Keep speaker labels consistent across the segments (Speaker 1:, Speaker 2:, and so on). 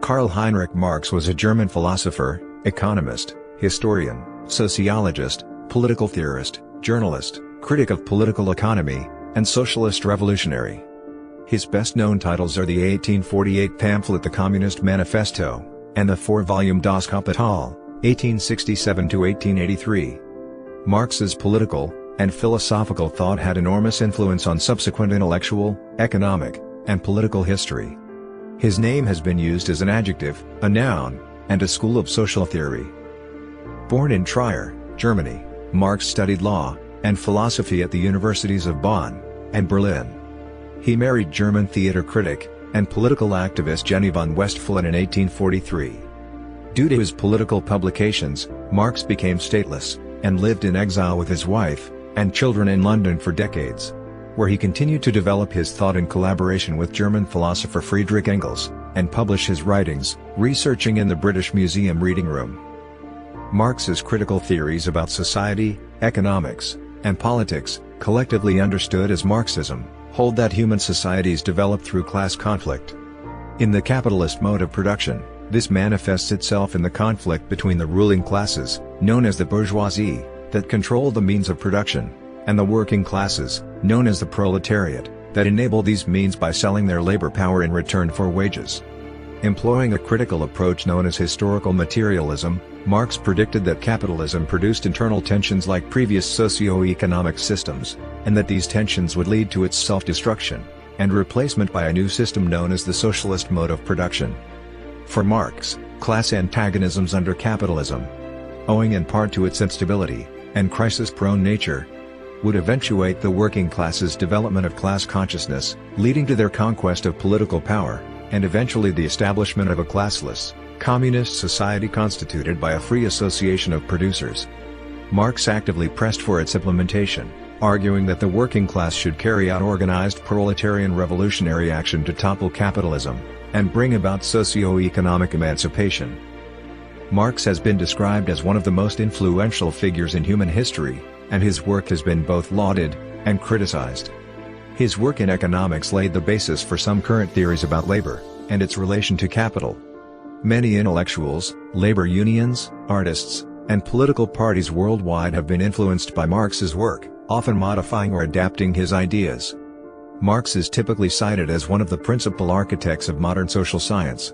Speaker 1: Karl Heinrich Marx was a German philosopher, economist, historian, sociologist, political theorist, journalist, critic of political economy, and socialist revolutionary. His best-known titles are the 1848 pamphlet The Communist Manifesto, and the four-volume Das Kapital, 1867–1883. Marx's political and philosophical thought had enormous influence on subsequent intellectual, economic, and political history. His name has been used as an adjective, a noun, and a school of social theory. Born in Trier, Germany, Marx studied law and philosophy at the universities of Bonn and Berlin. He married German theater critic and political activist Jenny von Westphalen in 1843. Due to his political publications, Marx became stateless and lived in exile with his wife and children in London for decades, where he continued to develop his thought in collaboration with German philosopher Friedrich Engels, and publish his writings, researching in the British Museum Reading Room. Marx's critical theories about society, economics, and politics, collectively understood as Marxism, hold that human societies develop through class conflict. In the capitalist mode of production, this manifests itself in the conflict between the ruling classes, known as the bourgeoisie, that control the means of production, and the working classes, known as the proletariat, that enable these means by selling their labor power in return for wages. Employing a critical approach known as historical materialism, Marx predicted that capitalism produced internal tensions like previous socio-economic systems, and that these tensions would lead to its self-destruction, and replacement by a new system known as the socialist mode of production. For Marx, class antagonisms under capitalism, owing in part to its instability and crisis-prone nature, would eventuate the working class's development of class consciousness, leading to their conquest of political power, and eventually the establishment of a classless, communist society constituted by a free association of producers. Marx actively pressed for its implementation, arguing that the working class should carry out organized proletarian revolutionary action to topple capitalism, and bring about socio-economic emancipation. Marx has been described as one of the most influential figures in human history, and his work has been both lauded and criticized. His work in economics laid the basis for some current theories about labor and its relation to capital. Many intellectuals, labor unions, artists, and political parties worldwide have been influenced by Marx's work, often modifying or adapting his ideas. Marx is typically cited as one of the principal architects of modern social science.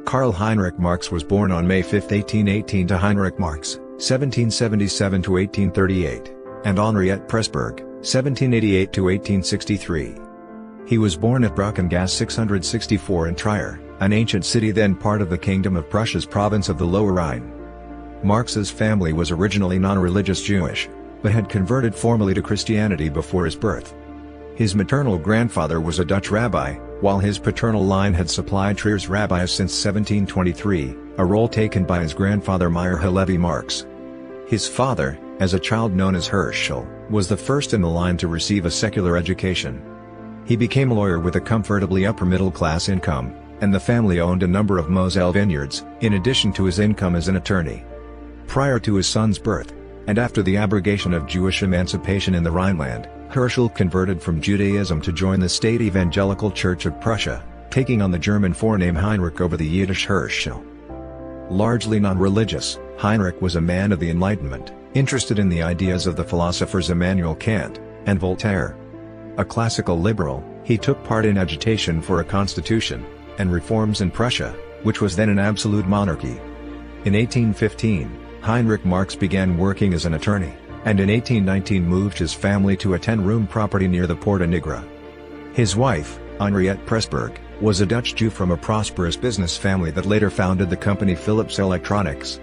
Speaker 1: Karl Heinrich Marx was born on May 5, 1818 to Heinrich Marx, 1777–1838, and Henriette Pressburg, 1788–1863. He was born at Brockengasse 664 in Trier, an ancient city then part of the Kingdom of Prussia's province of the Lower Rhine. Marx's family was originally non-religious Jewish, but had converted formally to Christianity before his birth. His maternal grandfather was a Dutch rabbi, while his paternal line had supplied Trier's rabbis since 1723, a role taken by his grandfather Meyer Halevi Marx. His father, as a child known as Herschel, was the first in the line to receive a secular education. He became a lawyer with a comfortably upper-middle-class income, and the family owned a number of Moselle vineyards, in addition to his income as an attorney. Prior to his son's birth, and after the abrogation of Jewish emancipation in the Rhineland, Herschel converted from Judaism to join the State Evangelical Church of Prussia, taking on the German forename Heinrich over the Yiddish Herschel. Largely non-religious, Heinrich was a man of the Enlightenment, interested in the ideas of the philosophers Immanuel Kant and Voltaire. A classical liberal, he took part in agitation for a constitution and reforms in Prussia, which was then an absolute monarchy. In 1815, Heinrich Marx began working as an attorney, and in 1819 moved his family to a 10-room property near the Porta Nigra. His wife, Henriette Pressburg, was a Dutch Jew from a prosperous business family that later founded the company Philips Electronics.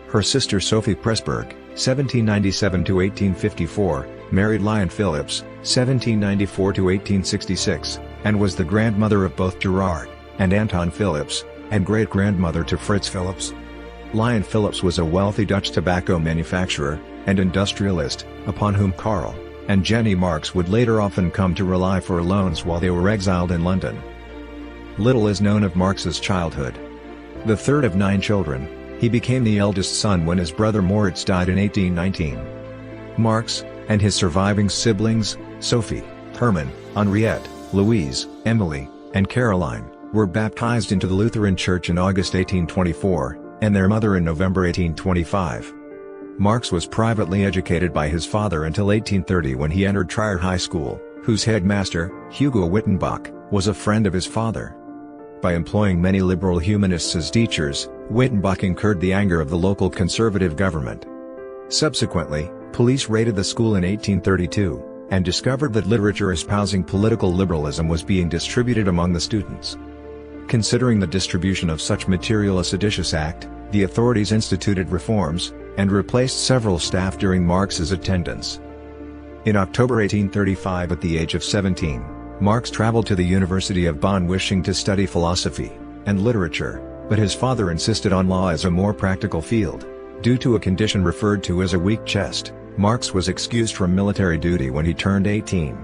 Speaker 1: Her sister Sophie Pressburg, 1797–1854, married Lion Philips, 1794–1866, and was the grandmother of both Gerard and Anton Philips, and great-grandmother to Fritz Philips. Lion Philips was a wealthy Dutch tobacco manufacturer and industrialist, upon whom Karl and Jenny Marx would later often come to rely for loans while they were exiled in London. Little is known of Marx's childhood. The third of 9 children, he became the eldest son when his brother Moritz died in 1819. Marx, and his surviving siblings, Sophie, Hermann, Henriette, Louise, Emily, and Caroline, were baptized into the Lutheran Church in August 1824, and their mother in November 1825. Marx was privately educated by his father until 1830 when he entered Trier High School, whose headmaster, Hugo Wittenbach, was a friend of his father. By employing many liberal humanists as teachers, Wittenbach incurred the anger of the local conservative government. Subsequently, police raided the school in 1832, and discovered that literature espousing political liberalism was being distributed among the students. Considering the distribution of such material a seditious act, the authorities instituted reforms, and replaced several staff during Marx's attendance. In October 1835, at the age of 17, Marx traveled to the University of Bonn wishing to study philosophy and literature, but his father insisted on law as a more practical field. Due to a condition referred to as a weak chest, Marx was excused from military duty when he turned 18.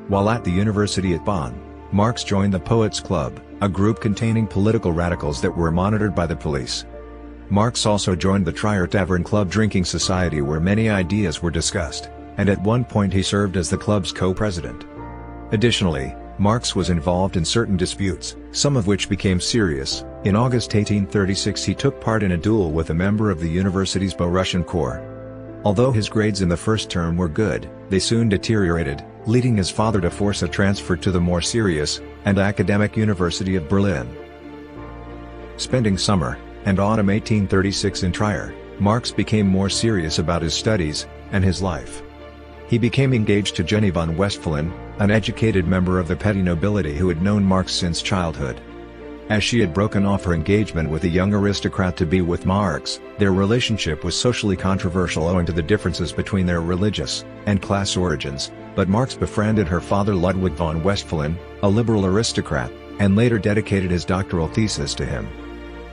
Speaker 1: While at the university at Bonn, Marx joined the Poets' Club, a group containing political radicals that were monitored by the police. Marx also joined the Trier Tavern Club drinking society where many ideas were discussed, and at one point he served as the club's co-president. Additionally, Marx was involved in certain disputes, some of which became serious. In August 1836 he took part in a duel with a member of the university's Belarusian Corps. Although his grades in the first term were good, they soon deteriorated, leading his father to force a transfer to the more serious and academic University of Berlin. Spending summer and autumn 1836 in Trier, Marx became more serious about his studies and his life. He became engaged to Jenny von Westphalen, an educated member of the petty nobility who had known Marx since childhood. As she had broken off her engagement with a young aristocrat to be with Marx, their relationship was socially controversial owing to the differences between their religious and class origins, but Marx befriended her father Ludwig von Westphalen, a liberal aristocrat, and later dedicated his doctoral thesis to him.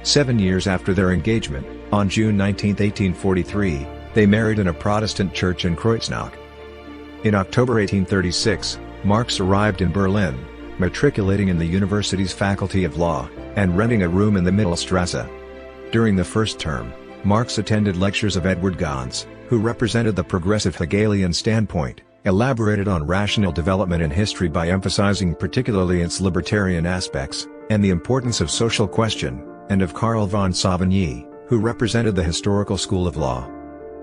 Speaker 1: 7 years after their engagement, on June 19, 1843, they married in a Protestant church in Kreuznach. In October 1836, Marx arrived in Berlin, matriculating in the university's Faculty of Law, and renting a room in the Mittelstrasse. During the first term, Marx attended lectures of Edward Gans, who represented the progressive Hegelian standpoint, elaborated on rational development in history by emphasizing particularly its libertarian aspects, and the importance of social question, and of Karl von Savigny, who represented the historical school of law.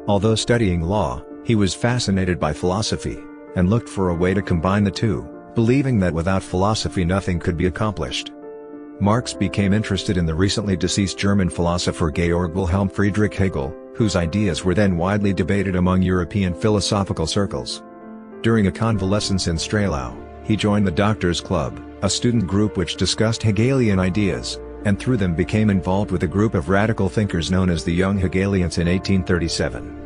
Speaker 1: Although studying law, he was fascinated by philosophy, and looked for a way to combine the two, believing that without philosophy nothing could be accomplished. Marx became interested in the recently deceased German philosopher Georg Wilhelm Friedrich Hegel, whose ideas were then widely debated among European philosophical circles. During a convalescence in Strehlau, he joined the Doctors' Club, a student group which discussed Hegelian ideas, and through them became involved with a group of radical thinkers known as the Young Hegelians in 1837.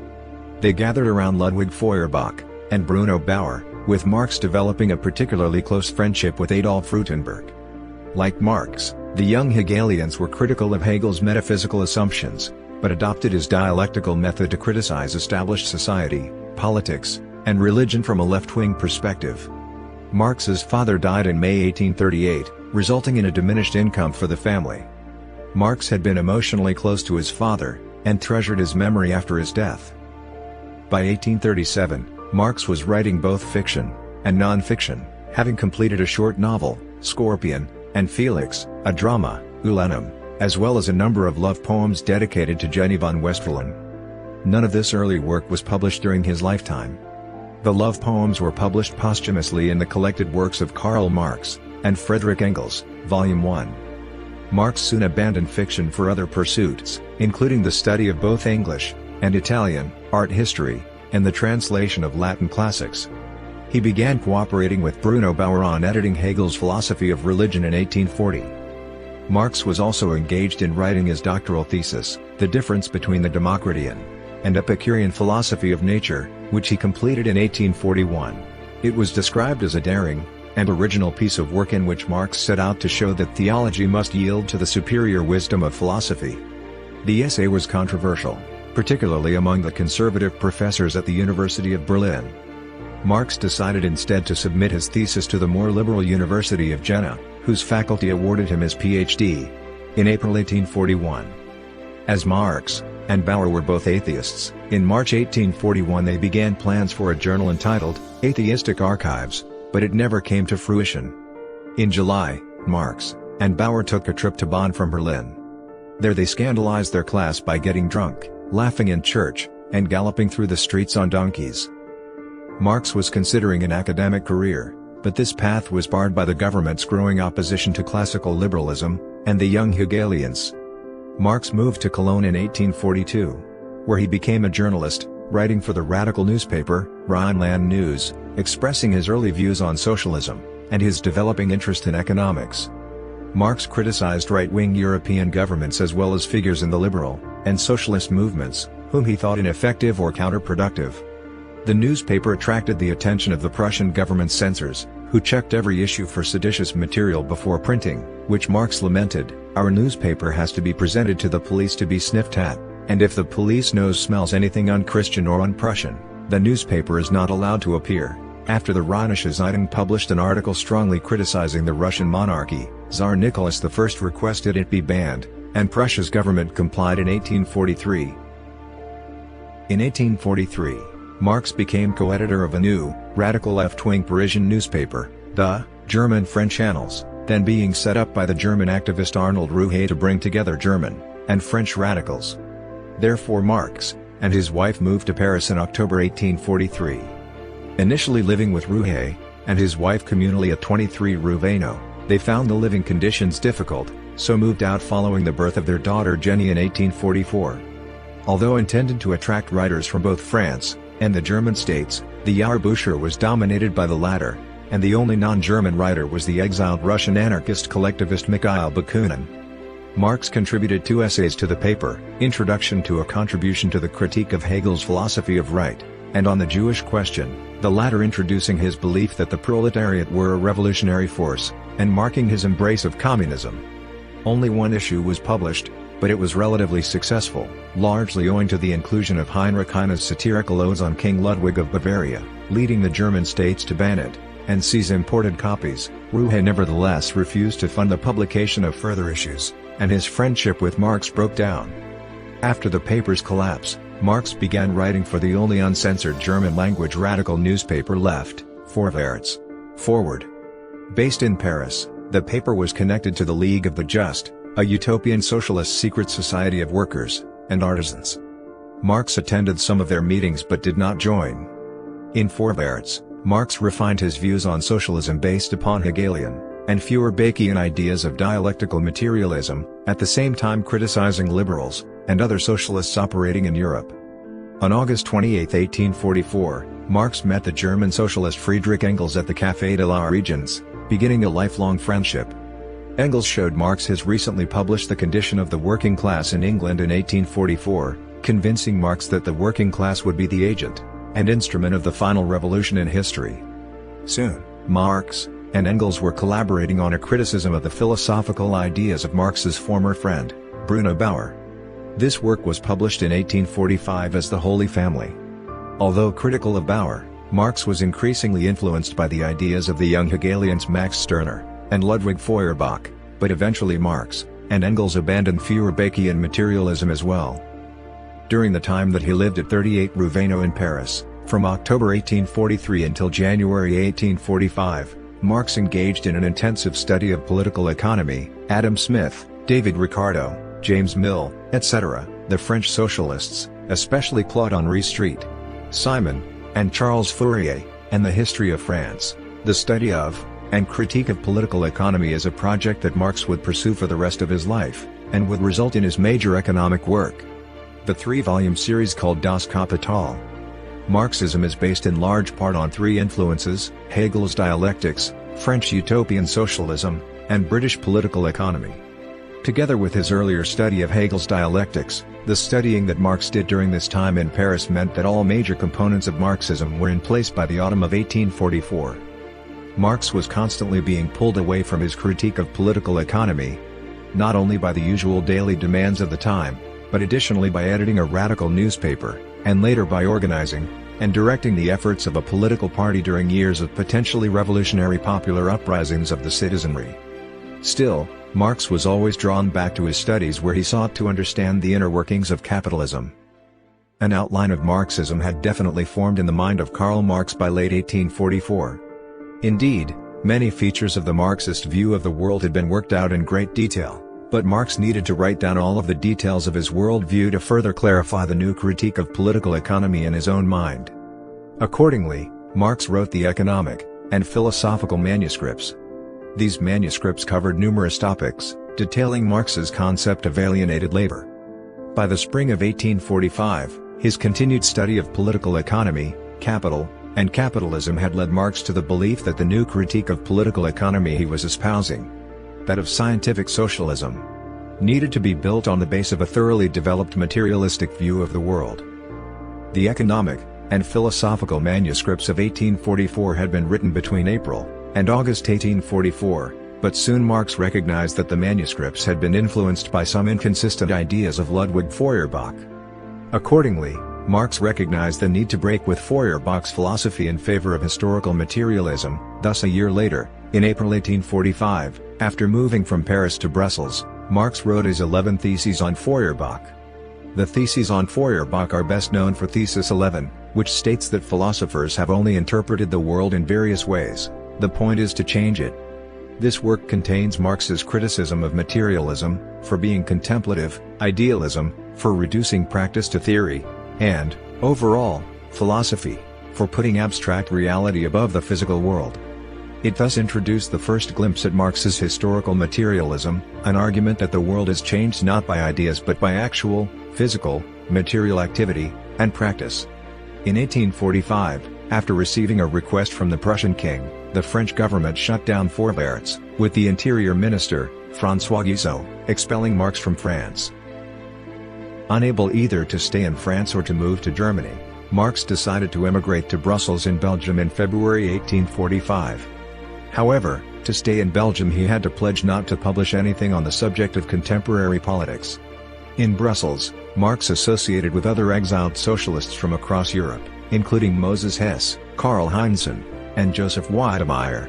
Speaker 1: They gathered around Ludwig Feuerbach and Bruno Bauer, with Marx developing a particularly close friendship with Adolf Rutenberg. Like Marx, the Young Hegelians were critical of Hegel's metaphysical assumptions, but adopted his dialectical method to criticize established society, politics, and religion from a left-wing perspective. Marx's father died in May 1838, resulting in a diminished income for the family. Marx had been emotionally close to his father, and treasured his memory after his death. By 1837, Marx was writing both fiction and non-fiction, having completed a short novel, Scorpion, and Felix, a drama, Ulanum, as well as a number of love poems dedicated to Jenny von Westphalen. None of this early work was published during his lifetime. The love poems were published posthumously in the collected works of Karl Marx and Friedrich Engels, Volume 1. Marx soon abandoned fiction for other pursuits, including the study of both English and Italian, art history, and the translation of Latin classics. He began cooperating with Bruno Bauer on editing Hegel's Philosophy of Religion in 1840. Marx was also engaged in writing his doctoral thesis, The Difference Between the Democritean and Epicurean Philosophy of Nature, which he completed in 1841. It was described as a daring and original piece of work in which Marx set out to show that theology must yield to the superior wisdom of philosophy. The essay was controversial, particularly among the conservative professors at the University of Berlin. Marx decided instead to submit his thesis to the more liberal University of Jena, whose faculty awarded him his Ph.D. in April 1841. As Marx and Bauer were both atheists, in March 1841 they began plans for a journal entitled Atheistic Archives, but it never came to fruition. In July, Marx and Bauer took a trip to Bonn from Berlin. There they scandalized their class by getting drunk, laughing in church, and galloping through the streets on donkeys. Marx was considering an academic career, but this path was barred by the government's growing opposition to classical liberalism, and the young Hegelians. Marx moved to Cologne in 1842, where he became a journalist, writing for the radical newspaper, Rhineland News, expressing his early views on socialism, and his developing interest in economics. Marx criticized right-wing European governments as well as figures in the liberal and socialist movements, whom he thought ineffective or counterproductive. The newspaper attracted the attention of the Prussian government censors, who checked every issue for seditious material before printing, which Marx lamented, "Our newspaper has to be presented to the police to be sniffed at, and if the police smells anything un-Christian or un-Prussian, the newspaper is not allowed to appear." After the Rheinische Zeitung published an article strongly criticizing the Russian monarchy, Tsar Nicholas I requested it be banned, and Prussia's government complied in 1843. In 1843, Marx became co-editor of a new, radical left-wing Parisian newspaper, the German-French Annals, then being set up by the German activist Arnold Ruhe to bring together German and French radicals. Therefore Marx and his wife moved to Paris in October 1843. Initially living with Ruhe and his wife communally at 23 Rue Vaneau, they found the living conditions difficult, so moved out following the birth of their daughter Jenny in 1844. Although intended to attract writers from both France and the German states, the Jahrbucher was dominated by the latter, and the only non-German writer was the exiled Russian anarchist collectivist Mikhail Bakunin. Marx contributed 2 essays to the paper, Introduction to a Contribution to the Critique of Hegel's Philosophy of Right, and On the Jewish Question, the latter introducing his belief that the proletariat were a revolutionary force, and marking his embrace of communism. Only one issue was published, but it was relatively successful, largely owing to the inclusion of Heinrich Heine's satirical odes on King Ludwig of Bavaria, leading the German states to ban it and seize imported copies. Ruhe nevertheless refused to fund the publication of further issues, and his friendship with Marx broke down. After the paper's collapse, Marx began writing for the only uncensored German-language radical newspaper left, Vorwärts, Forward. Based in Paris, the paper was connected to the League of the Just, a utopian socialist secret society of workers and artisans. Marx attended some of their meetings but did not join. In Vorwärts, Marx refined his views on socialism based upon Hegelian and Feuerbachian ideas of dialectical materialism, at the same time criticizing liberals and other socialists operating in Europe. On August 28, 1844, Marx met the German socialist Friedrich Engels at the Café de la Régence, beginning a lifelong friendship. Engels showed Marx his recently published The Condition of the Working Class in England in 1844, convincing Marx that the working class would be the agent and instrument of the final revolution in history. Soon, Marx and Engels were collaborating on a criticism of the philosophical ideas of Marx's former friend, Bruno Bauer. This work was published in 1845 as The Holy Family. Although critical of Bauer, Marx was increasingly influenced by the ideas of the young Hegelians Max Stirner and Ludwig Feuerbach, but eventually Marx and Engels abandoned Feuerbachian materialism as well. During the time that he lived at 38 Rue Vaneau in Paris, from October 1843 until January 1845, Marx engaged in an intensive study of political economy. Adam Smith, David Ricardo, James Mill, etc., the French socialists, especially Claude-Henri Street, Simon, and Charles Fourier, and the history of France. The study of and critique of political economy is a project that Marx would pursue for the rest of his life, and would result in his major economic work. The 3-volume series called Das Kapital. Marxism is based in large part on 3 influences: Hegel's dialectics, French utopian socialism, and British political economy. Together with his earlier study of Hegel's dialectics, the studying that Marx did during this time in Paris meant that all major components of Marxism were in place by the autumn of 1844. Marx was constantly being pulled away from his critique of political economy, not only by the usual daily demands of the time, but additionally by editing a radical newspaper, and later by organizing and directing the efforts of a political party during years of potentially revolutionary popular uprisings of the citizenry. Still, Marx was always drawn back to his studies where he sought to understand the inner workings of capitalism. An outline of Marxism had definitely formed in the mind of Karl Marx by late 1844. Indeed, Many features of the Marxist view of the world had been worked out in great detail, but Marx needed to write down all of the details of his worldview to further clarify the new critique of political economy in his own mind. Accordingly, Marx wrote the economic and philosophical manuscripts. These manuscripts covered numerous topics, detailing Marx's concept of alienated labor. By the spring of 1845, his continued study of political economy, capital, and capitalism had led Marx to the belief that the new critique of political economy he was espousing, that of scientific socialism, needed to be built on the base of a thoroughly developed materialistic view of the world. The economic and philosophical manuscripts of 1844 had been written between April and August 1844, but soon Marx recognized that the manuscripts had been influenced by some inconsistent ideas of Ludwig Feuerbach. Accordingly, Marx recognized the need to break with Feuerbach's philosophy in favor of historical materialism. Thus a year later, in April 1845, after moving from Paris to Brussels, Marx wrote his 11 Theses on Feuerbach. The Theses on Feuerbach are best known for Thesis 11, which states that philosophers have only interpreted the world in various ways. The point is to change it. This work contains Marx's criticism of materialism, for being contemplative, idealism, for reducing practice to theory, and, overall, philosophy, for putting abstract reality above the physical world. It thus introduced the first glimpse at Marx's historical materialism, an argument that the world is changed not by ideas but by actual, physical, material activity, and practice. In 1845, after receiving a request from the Prussian king, the French government shut down forbearance, with the interior minister, François Guizot, expelling Marx from France. Unable either to stay in France or to move to Germany, Marx decided to emigrate to Brussels in Belgium in February 1845. However, to stay in Belgium he had to pledge not to publish anything on the subject of contemporary politics. In Brussels, Marx associated with other exiled socialists from across Europe, including Moses Hess, Karl Heinrich, and Joseph Wiedemeyer.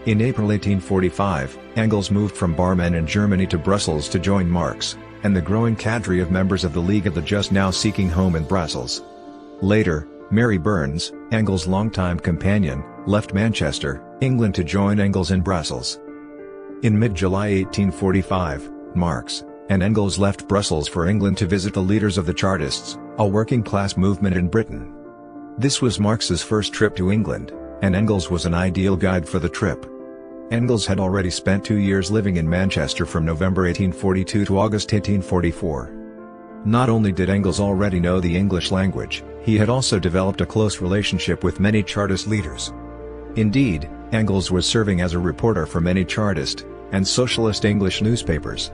Speaker 1: In April 1845, Engels moved from Barmen in Germany to Brussels to join Marx and the growing cadre of members of the League of the Just now seeking home in Brussels. Later, Mary Burns, Engels' longtime companion, left Manchester, England to join Engels in Brussels. In mid-July 1845, Marx and Engels left Brussels for England to visit the leaders of the Chartists, a working-class movement in Britain. This was Marx's first trip to England, and Engels was an ideal guide for the trip. Engels had already spent 2 years living in Manchester from November 1842 to August 1844. Not only did Engels already know the English language, he had also developed a close relationship with many Chartist leaders. Indeed, Engels was serving as a reporter for many Chartist and socialist English newspapers.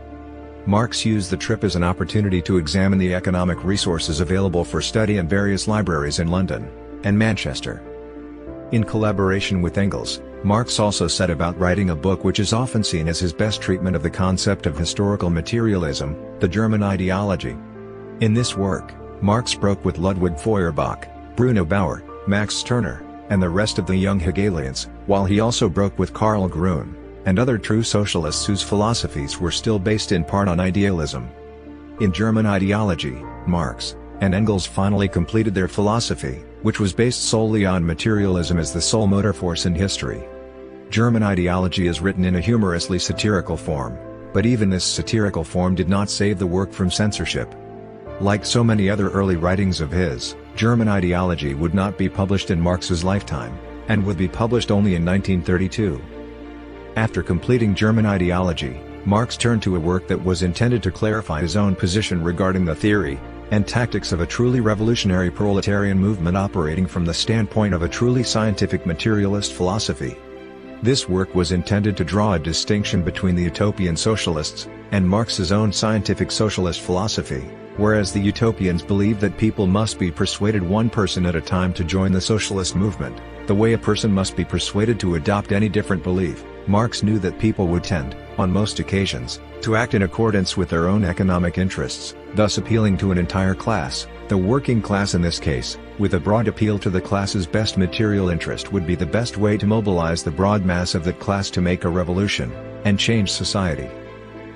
Speaker 1: Marx used the trip as an opportunity to examine the economic resources available for study in various libraries in London and Manchester. In collaboration with Engels, Marx also set about writing a book which is often seen as his best treatment of the concept of historical materialism, the German ideology. In this work, Marx broke with Ludwig Feuerbach, Bruno Bauer, Max Stirner, and the rest of the young Hegelians, while he also broke with Karl Grun and other true socialists whose philosophies were still based in part on idealism. In German ideology, Marx and Engels finally completed their philosophy, which was based solely on materialism as the sole motor force in history. German ideology is written in a humorously satirical form, but even this satirical form did not save the work from censorship. Like so many other early writings of his, German ideology would not be published in Marx's lifetime, and would be published only in 1932. After completing German ideology, Marx turned to a work that was intended to clarify his own position regarding the theory and tactics of a truly revolutionary proletarian movement operating from the standpoint of a truly scientific materialist philosophy. This work was intended to draw a distinction between the utopian socialists and Marx's own scientific socialist philosophy, whereas the utopians believed that people must be persuaded one person at a time to join the socialist movement, the way a person must be persuaded to adopt any different belief. Marx knew that people would tend, on most occasions, to act in accordance with their own economic interests, thus appealing to an entire class, the working class in this case, with a broad appeal to the class's best material interest would be the best way to mobilize the broad mass of that class to make a revolution, and change society.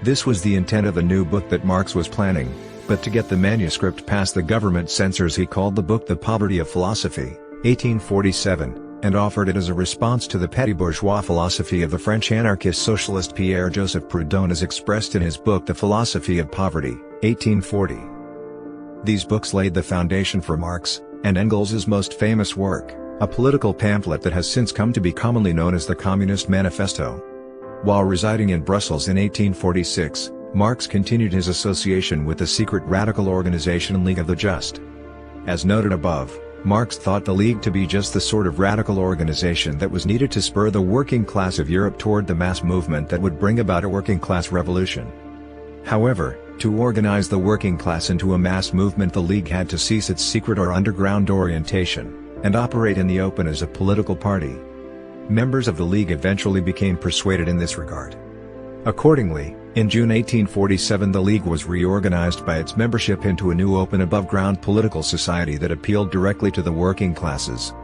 Speaker 1: This was the intent of the new book that Marx was planning, but to get the manuscript past the government censors he called the book The Poverty of Philosophy, 1847, and offered it as a response to the petty bourgeois philosophy of the French anarchist socialist Pierre-Joseph Proudhon as expressed in his book The Philosophy of Poverty, 1840. These books laid the foundation for Marx and Engels' most famous work, a political pamphlet that has since come to be commonly known as the Communist Manifesto. While residing in Brussels in 1846, Marx continued his association with the secret radical organization League of the Just. As noted above, Marx thought the League to be just the sort of radical organization that was needed to spur the working class of Europe toward the mass movement that would bring about a working class revolution. However, to organize the working class into a mass movement, the League had to cease its secret or underground orientation and operate in the open as a political party. Members of the League eventually became persuaded in this regard. Accordingly, in June 1847 the League was reorganized by its membership into a new open above-ground political society that appealed directly to the working classes.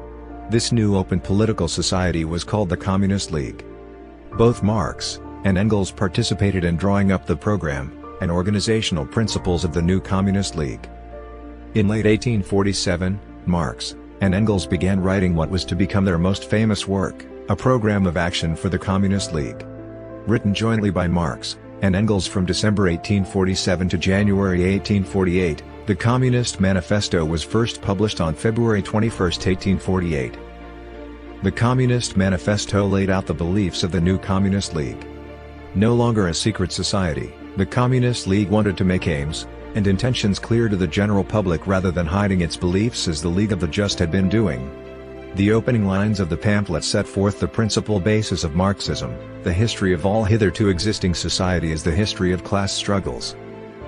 Speaker 1: This new open political society was called the Communist League. Both Marx and Engels participated in drawing up the program and organizational principles of the new Communist League. In late 1847, Marx and Engels began writing what was to become their most famous work, a program of action for the Communist League. Written jointly by Marx and Engels from December 1847 to January 1848, the Communist Manifesto was first published on February 21, 1848. The Communist Manifesto laid out the beliefs of the new Communist League. No longer a secret society, the Communist League wanted to make aims and intentions clear to the general public rather than hiding its beliefs as the League of the Just had been doing. The opening lines of the pamphlet set forth the principal basis of Marxism: the history of all hitherto existing society is the history of class struggles.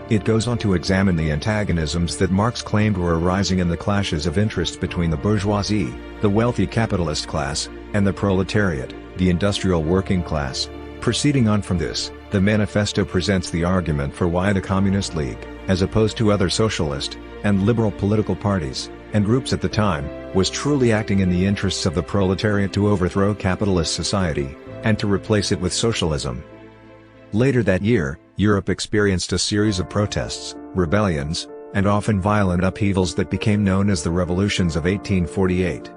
Speaker 1: It goes on to examine the antagonisms that Marx claimed were arising in the clashes of interest between the bourgeoisie, the wealthy capitalist class, and the proletariat, the industrial working class. Proceeding on from this, the manifesto presents the argument for why the Communist League, as opposed to other socialist and liberal political parties and groups at the time, was truly acting in the interests of the proletariat to overthrow capitalist society and to replace it with socialism. Later that year, Europe experienced a series of protests, rebellions, and often violent upheavals that became known as the revolutions of 1848.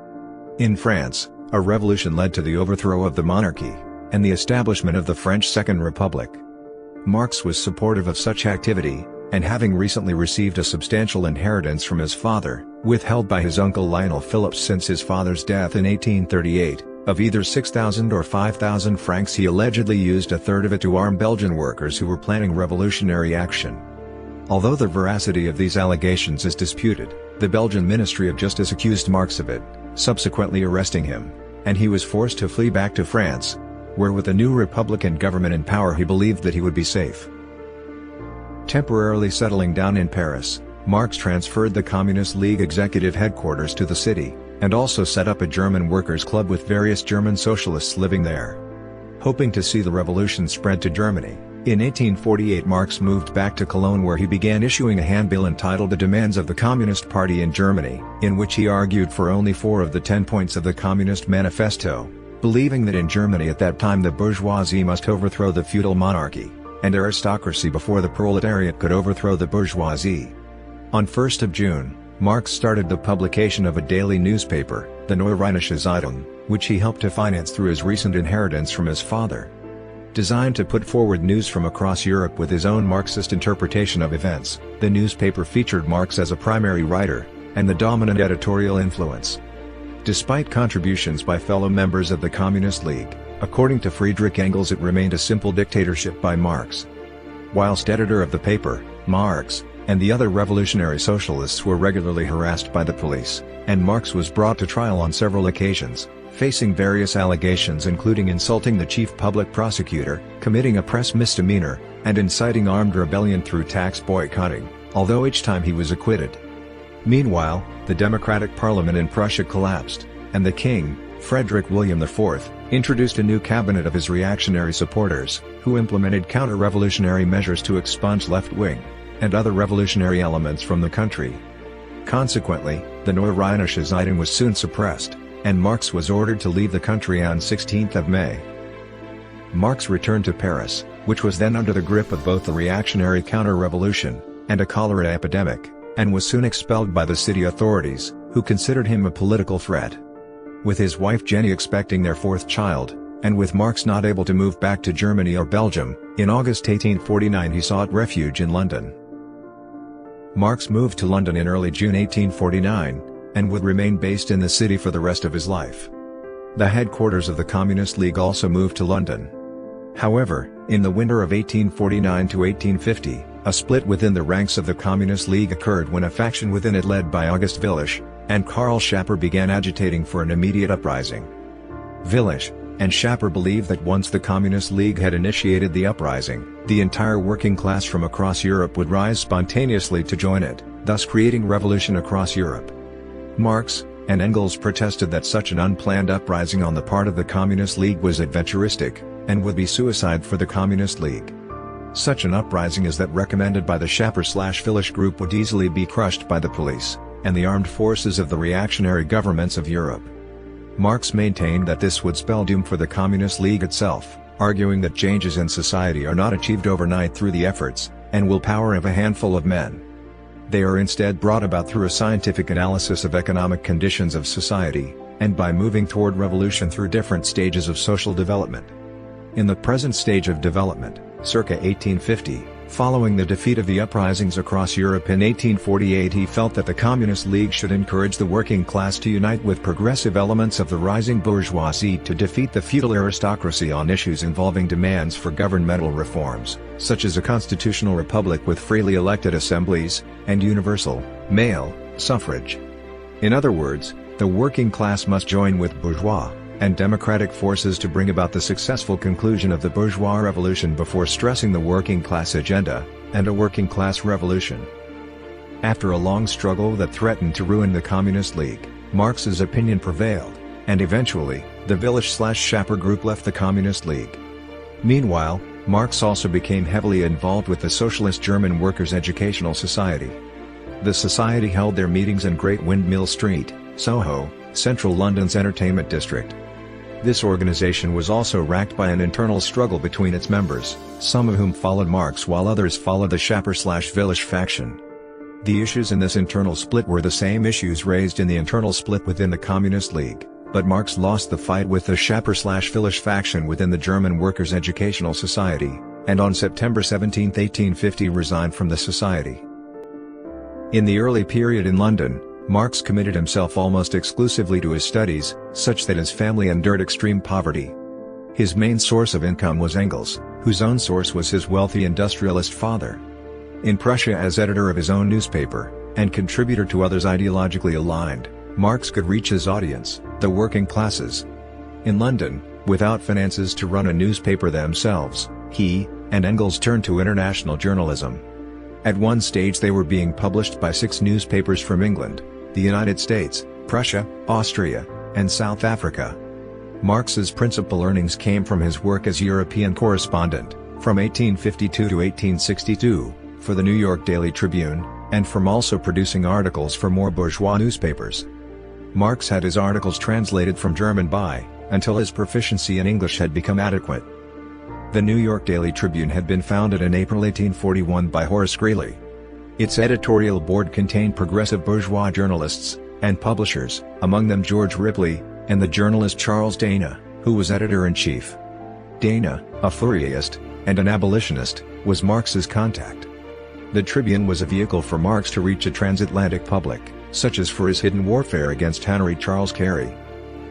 Speaker 1: In France, a revolution led to the overthrow of the monarchy and the establishment of the French Second Republic. Marx was supportive of such activity, and having recently received a substantial inheritance from his father, withheld by his uncle Lionel Philips since his father's death in 1838, of either 6,000 or 5,000 francs, he allegedly used a third of it to arm Belgian workers who were planning revolutionary action. Although the veracity of these allegations is disputed, the Belgian Ministry of Justice accused Marx of it, subsequently arresting him, and he was forced to flee back to France, where with a new Republican government in power he believed that he would be safe. Temporarily settling down in Paris, Marx transferred the Communist League executive headquarters to the city, and also set up a German workers' club with various German socialists living there. Hoping to see the revolution spread to Germany, in 1848 Marx moved back to Cologne, where he began issuing a handbill entitled The Demands of the Communist Party in Germany, in which he argued for only 4 of the 10 points of the Communist Manifesto, believing that in Germany at that time the bourgeoisie must overthrow the feudal monarchy and aristocracy before the proletariat could overthrow the bourgeoisie. On 1 June, Marx started the publication of a daily newspaper, the Neue Rheinische Zeitung, which he helped to finance through his recent inheritance from his father. Designed to put forward news from across Europe with his own Marxist interpretation of events, the newspaper featured Marx as a primary writer and the dominant editorial influence. Despite contributions by fellow members of the Communist League, according to Friedrich Engels, it remained a simple dictatorship by Marx. Whilst editor of the paper, Marx and the other revolutionary socialists were regularly harassed by the police, and Marx was brought to trial on several occasions, facing various allegations including insulting the chief public prosecutor, committing a press misdemeanor, and inciting armed rebellion through tax boycotting, although each time he was acquitted. Meanwhile, the democratic parliament in Prussia collapsed, and the king, Frederick William IV, introduced a new cabinet of his reactionary supporters, who implemented counter-revolutionary measures to expunge left-wing and other revolutionary elements from the country. Consequently, the Neue Rheinische Zeitung was soon suppressed, and Marx was ordered to leave the country on 16 May. Marx returned to Paris, which was then under the grip of both the reactionary counter-revolution and a cholera epidemic, and was soon expelled by the city authorities, who considered him a political threat. with his wife Jenny expecting their fourth child, and with Marx not able to move back to Germany or Belgium. In August 1849 he sought refuge in London. Marx moved to London in early June 1849, and would remain based in the city for the rest of his life. The headquarters of the Communist League also moved to London. However, in the winter of 1849 to 1850, a split within the ranks of the Communist League occurred when a faction within it led by August Willich and Karl Schapper began agitating for an immediate uprising. Willich and Schapper believed that once the Communist League had initiated the uprising, the entire working class from across Europe would rise spontaneously to join it, thus creating revolution across Europe. Marx and Engels protested that such an unplanned uprising on the part of the Communist League was adventuristic, and would be suicide for the Communist League. Such an uprising as that recommended by the Schapper/Willich group would easily be crushed by the police and the armed forces of the reactionary governments of Europe. Marx maintained that this would spell doom for the Communist League itself, arguing that changes in society are not achieved overnight through the efforts and willpower of a handful of men. They are instead brought about through a scientific analysis of economic conditions of society, and by moving toward revolution through different stages of social development. In the present stage of development, circa 1850, following the defeat of the uprisings across Europe in 1848, he felt that the Communist League should encourage the working class to unite with progressive elements of the rising bourgeoisie to defeat the feudal aristocracy on issues involving demands for governmental reforms, such as a constitutional republic with freely elected assemblies, and universal, male, suffrage. In other words, the working class must join with bourgeois and democratic forces to bring about the successful conclusion of the bourgeois revolution before stressing the working class agenda, and a working class revolution. After a long struggle that threatened to ruin the Communist League, Marx's opinion prevailed, and eventually, the Willich/Schapper group left the Communist League. Meanwhile, Marx also became heavily involved with the Socialist German Workers' Educational Society. The society held their meetings in Great Windmill Street, Soho, central London's entertainment district. This organization was also racked by an internal struggle between its members, some of whom followed Marx while others followed the Schapper/Willich faction. The issues in this internal split were the same issues raised in the internal split within the Communist League, but Marx lost the fight with the Schapper/Willich faction within the German Workers' Educational Society, and on September 17, 1850 resigned from the society. In the early period in London, Marx committed himself almost exclusively to his studies, such that his family endured extreme poverty. His main source of income was Engels, whose own source was his wealthy industrialist father. In Prussia, as editor of his own newspaper, and contributor to others ideologically aligned, Marx could reach his audience, the working classes. In London, without finances to run a newspaper themselves, he and Engels turned to international journalism. At one stage they were being published by 6 newspapers from England, the United States, Prussia, Austria, and South Africa. Marx's principal earnings came from his work as European correspondent, from 1852 to 1862, for the New York Daily Tribune, and from also producing articles for more bourgeois newspapers. Marx had his articles translated from German until his proficiency in English had become adequate. The New York Daily Tribune had been founded in April 1841 by Horace Greeley. Its editorial board contained progressive bourgeois journalists and publishers, among them George Ripley, and the journalist Charles Dana, who was editor-in-chief. Dana, a Fourierist and an abolitionist, was Marx's contact. The Tribune was a vehicle for Marx to reach a transatlantic public, such as for his hidden warfare against Henry Charles Carey.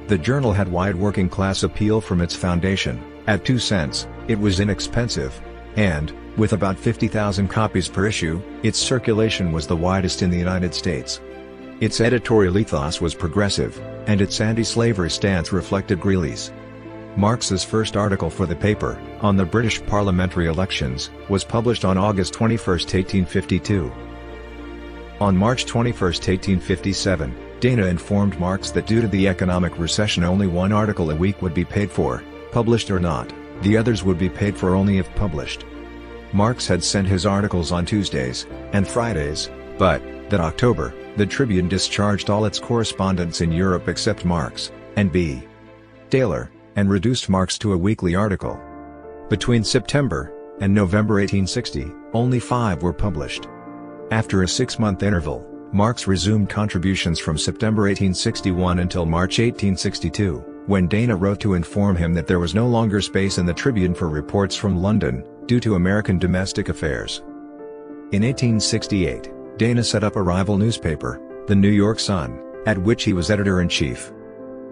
Speaker 1: The journal had wide working-class appeal from its foundation. At 2 cents, it was inexpensive, and, with about 50,000 copies per issue, its circulation was the widest in the United States. Its editorial ethos was progressive, and its anti-slavery stance reflected Greeley's. Marx's first article for the paper, on the British parliamentary elections, was published on August 21, 1852. On March 21, 1857, Dana informed Marx that due to the economic recession only one article a week would be paid for, published or not, the others would be paid for only if published. Marx had sent his articles on Tuesdays and Fridays, but, that October, the Tribune discharged all its correspondents in Europe except Marx, and B. Taylor, and reduced Marx to a weekly article. Between September and November 1860, only 5 were published. After a 6-month interval, Marx resumed contributions from September 1861 until March 1862, when Dana wrote to inform him that there was no longer space in the Tribune for reports from London, due to American domestic affairs. In 1868, Dana set up a rival newspaper, the New York Sun, at which he was editor-in-chief.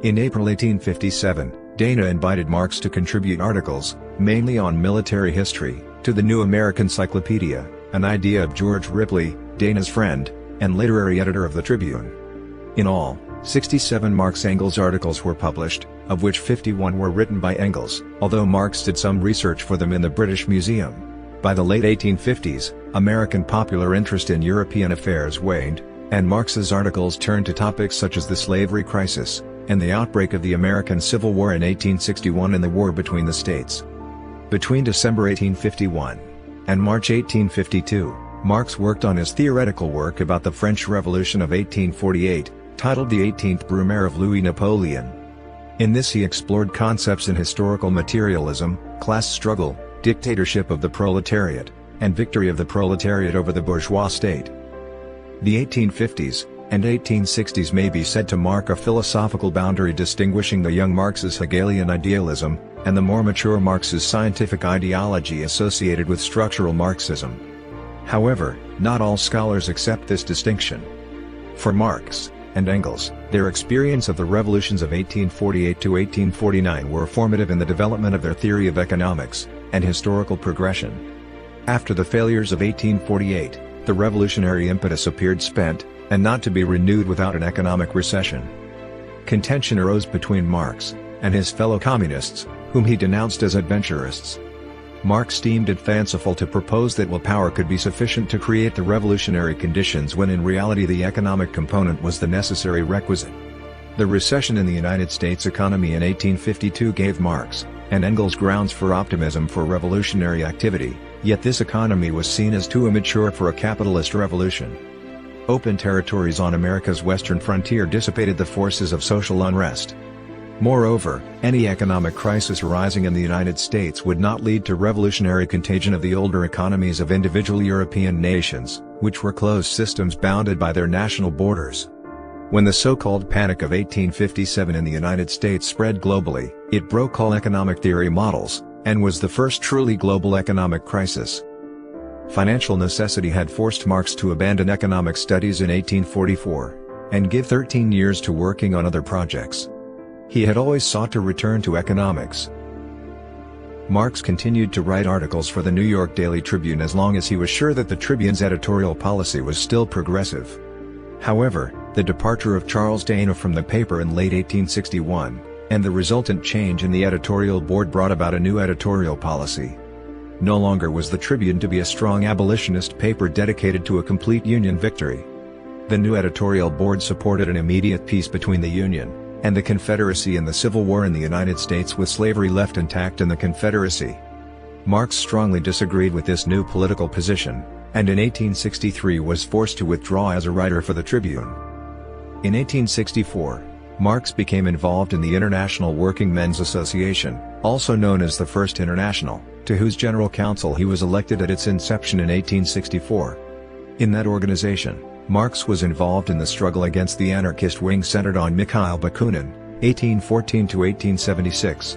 Speaker 1: In April 1857, Dana invited Marx to contribute articles, mainly on military history, to the New American Cyclopedia, an idea of George Ripley, Dana's friend, and literary editor of the Tribune. In all, 67 Marx-Engels articles were published, of which 51 were written by Engels, although Marx did some research for them in the British Museum. By the late 1850s, American popular interest in European affairs waned, and Marx's articles turned to topics such as the slavery crisis, and the outbreak of the American Civil War in 1861 and the war between the states. Between December 1851 and March 1852, Marx worked on his theoretical work about the French Revolution of 1848, titled The 18th Brumaire of Louis Napoleon. In this he explored concepts in historical materialism, class struggle, dictatorship of the proletariat, and victory of the proletariat over the bourgeois state. The 1850s and 1860s may be said to mark a philosophical boundary distinguishing the young Marx's Hegelian idealism, and the more mature Marx's scientific ideology associated with structural Marxism. However, not all scholars accept this distinction. For Marx and Engels, their experience of the revolutions of 1848 to 1849 were formative in the development of their theory of economics and historical progression. After the failures of 1848, the revolutionary impetus appeared spent, and not to be renewed without an economic recession. Contention arose between Marx and his fellow communists, whom he denounced as adventurists. Marx deemed it fanciful to propose that willpower could be sufficient to create the revolutionary conditions when in reality the economic component was the necessary requisite. The recession in the United States economy in 1852 gave Marx and Engels grounds for optimism for revolutionary activity, yet this economy was seen as too immature for a capitalist revolution. Open territories on America's western frontier dissipated the forces of social unrest. Moreover, any economic crisis arising in the United States would not lead to revolutionary contagion of the older economies of individual European nations, which were closed systems bounded by their national borders. When the so-called Panic of 1857 in the United States spread globally, it broke all economic theory models, and was the first truly global economic crisis. Financial necessity had forced Marx to abandon economic studies in 1844, and give 13 years to working on other projects. He had always sought to return to economics. Marx continued to write articles for the New York Daily Tribune as long as he was sure that the Tribune's editorial policy was still progressive. However, the departure of Charles Dana from the paper in late 1861, and the resultant change in the editorial board brought about a new editorial policy. No longer was the Tribune to be a strong abolitionist paper dedicated to a complete Union victory. The new editorial board supported an immediate peace between the Union and the Confederacy in the Civil War in the United States, with slavery left intact in the Confederacy. Marx strongly disagreed with this new political position, and in 1863 was forced to withdraw as a writer for the Tribune. In 1864, Marx became involved in the International Working Men's Association, also known as the First International, to whose General Council he was elected at its inception in 1864. In that organization, Marx was involved in the struggle against the anarchist wing centered on Mikhail Bakunin, 1814–1876.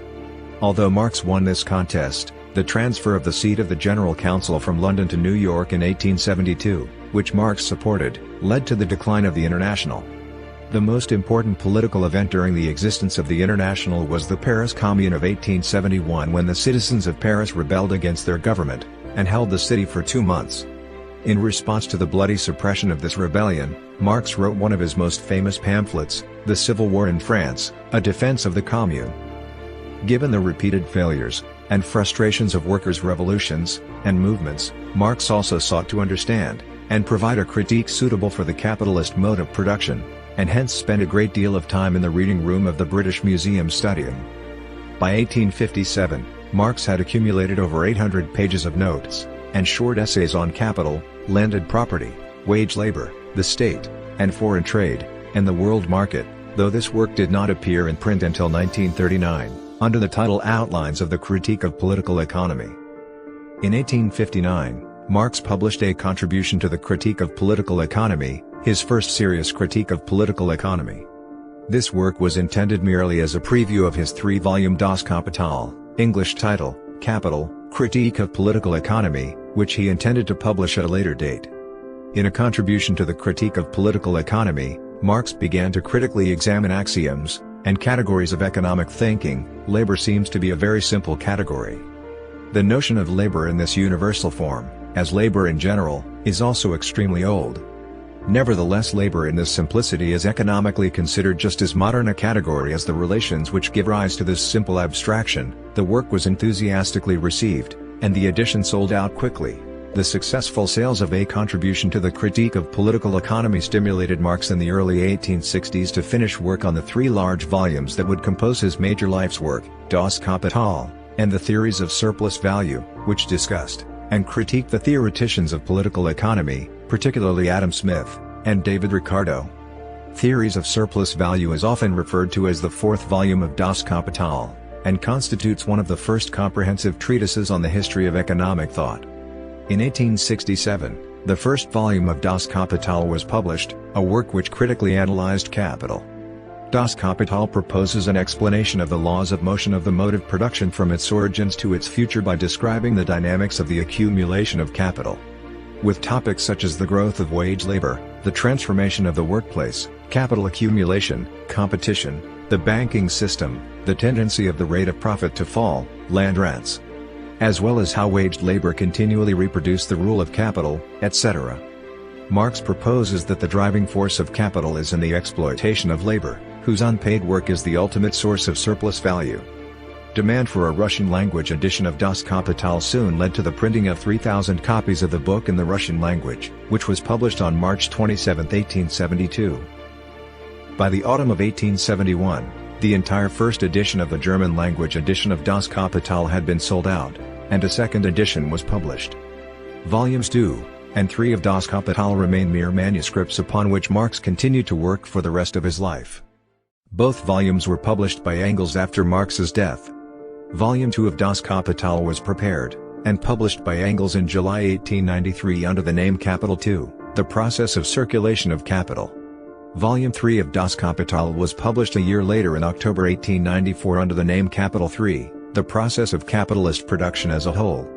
Speaker 1: Although Marx won this contest, the transfer of the seat of the General Council from London to New York in 1872, which Marx supported, led to the decline of the International. The most important political event during the existence of the International was the Paris Commune of 1871, when the citizens of Paris rebelled against their government, and held the city for 2 months. In response to the bloody suppression of this rebellion, Marx wrote one of his most famous pamphlets, The Civil War in France, a defense of the Commune. Given the repeated failures and frustrations of workers' revolutions and movements, Marx also sought to understand and provide a critique suitable for the capitalist mode of production, and hence spent a great deal of time in the reading room of the British Museum studying. By 1857, Marx had accumulated over 800 pages of notes and short essays on capital, landed property, wage labor, the state, and foreign trade, and the world market, though this work did not appear in print until 1939, under the title Outlines of the Critique of Political Economy. In 1859, Marx published a contribution to the Critique of Political Economy, his first serious critique of political economy. This work was intended merely as a preview of his three-volume Das Kapital, English title, Kapital, Critique of Political Economy, which he intended to publish at a later date. In a contribution to the Critique of Political Economy, Marx began to critically examine axioms and categories of economic thinking. Labor seems to be a very simple category. The notion of labor in this universal form, as labor in general, is also extremely old. Nevertheless, labor in this simplicity is economically considered just as modern a category as the relations which give rise to this simple abstraction. The work was enthusiastically received, and the edition sold out quickly. The successful sales of a contribution to the Critique of Political Economy stimulated Marx in the early 1860s to finish work on the three large volumes that would compose his major life's work, Das Kapital, and the Theories of Surplus Value, which discussed and critiqued the theoreticians of political economy, particularly Adam Smith and David Ricardo. Theories of Surplus Value is often referred to as the fourth volume of Das Kapital, and constitutes one of the first comprehensive treatises on the history of economic thought. In 1867, the first volume of Das Kapital was published, a work which critically analyzed capital. Das Kapital proposes an explanation of the laws of motion of the mode of production from its origins to its future by describing the dynamics of the accumulation of capital. With topics such as the growth of wage labor, the transformation of the workplace, capital accumulation, competition, the banking system, the tendency of the rate of profit to fall, land rents, as well as how waged labor continually reproduced the rule of capital, etc. Marx proposes that the driving force of capital is in the exploitation of labor, whose unpaid work is the ultimate source of surplus value. Demand for a Russian-language edition of Das Kapital soon led to the printing of 3,000 copies of the book in the Russian language, which was published on March 27, 1872. By the autumn of 1871, the entire first edition of the German-language edition of Das Kapital had been sold out, and a second edition was published. Volumes 2 and 3 of Das Kapital remain mere manuscripts upon which Marx continued to work for the rest of his life. Both volumes were published by Engels after Marx's death. Volume 2 of Das Kapital was prepared and published by Engels in July 1893 under the name Kapital II, The Process of Circulation of Capital. Volume 3 of Das Kapital was published a year later in October 1894 under the name Kapital III, The Process of Capitalist Production as a Whole.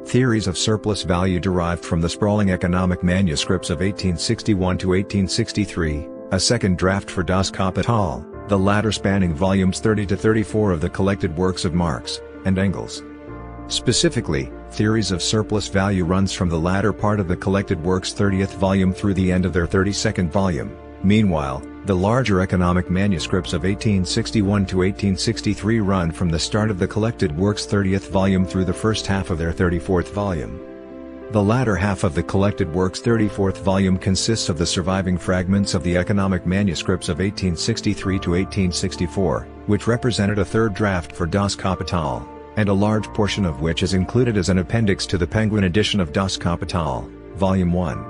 Speaker 1: Theories of Surplus Value derived from the sprawling economic manuscripts of 1861 to 1863, a second draft for Das Kapital, the latter spanning volumes 30 to 34 of the collected works of Marx and Engels. Specifically, Theories of Surplus Value runs from the latter part of the collected works' 30th volume through the end of their 32nd volume. Meanwhile, the larger economic manuscripts of 1861 to 1863 run from the start of the collected works' 30th volume through the first half of their 34th volume. The latter half of the collected works' 34th volume consists of the surviving fragments of the economic manuscripts of 1863 to 1864, which represented a third draft for Das Kapital, and a large portion of which is included as an appendix to the Penguin edition of Das Kapital, Volume 1.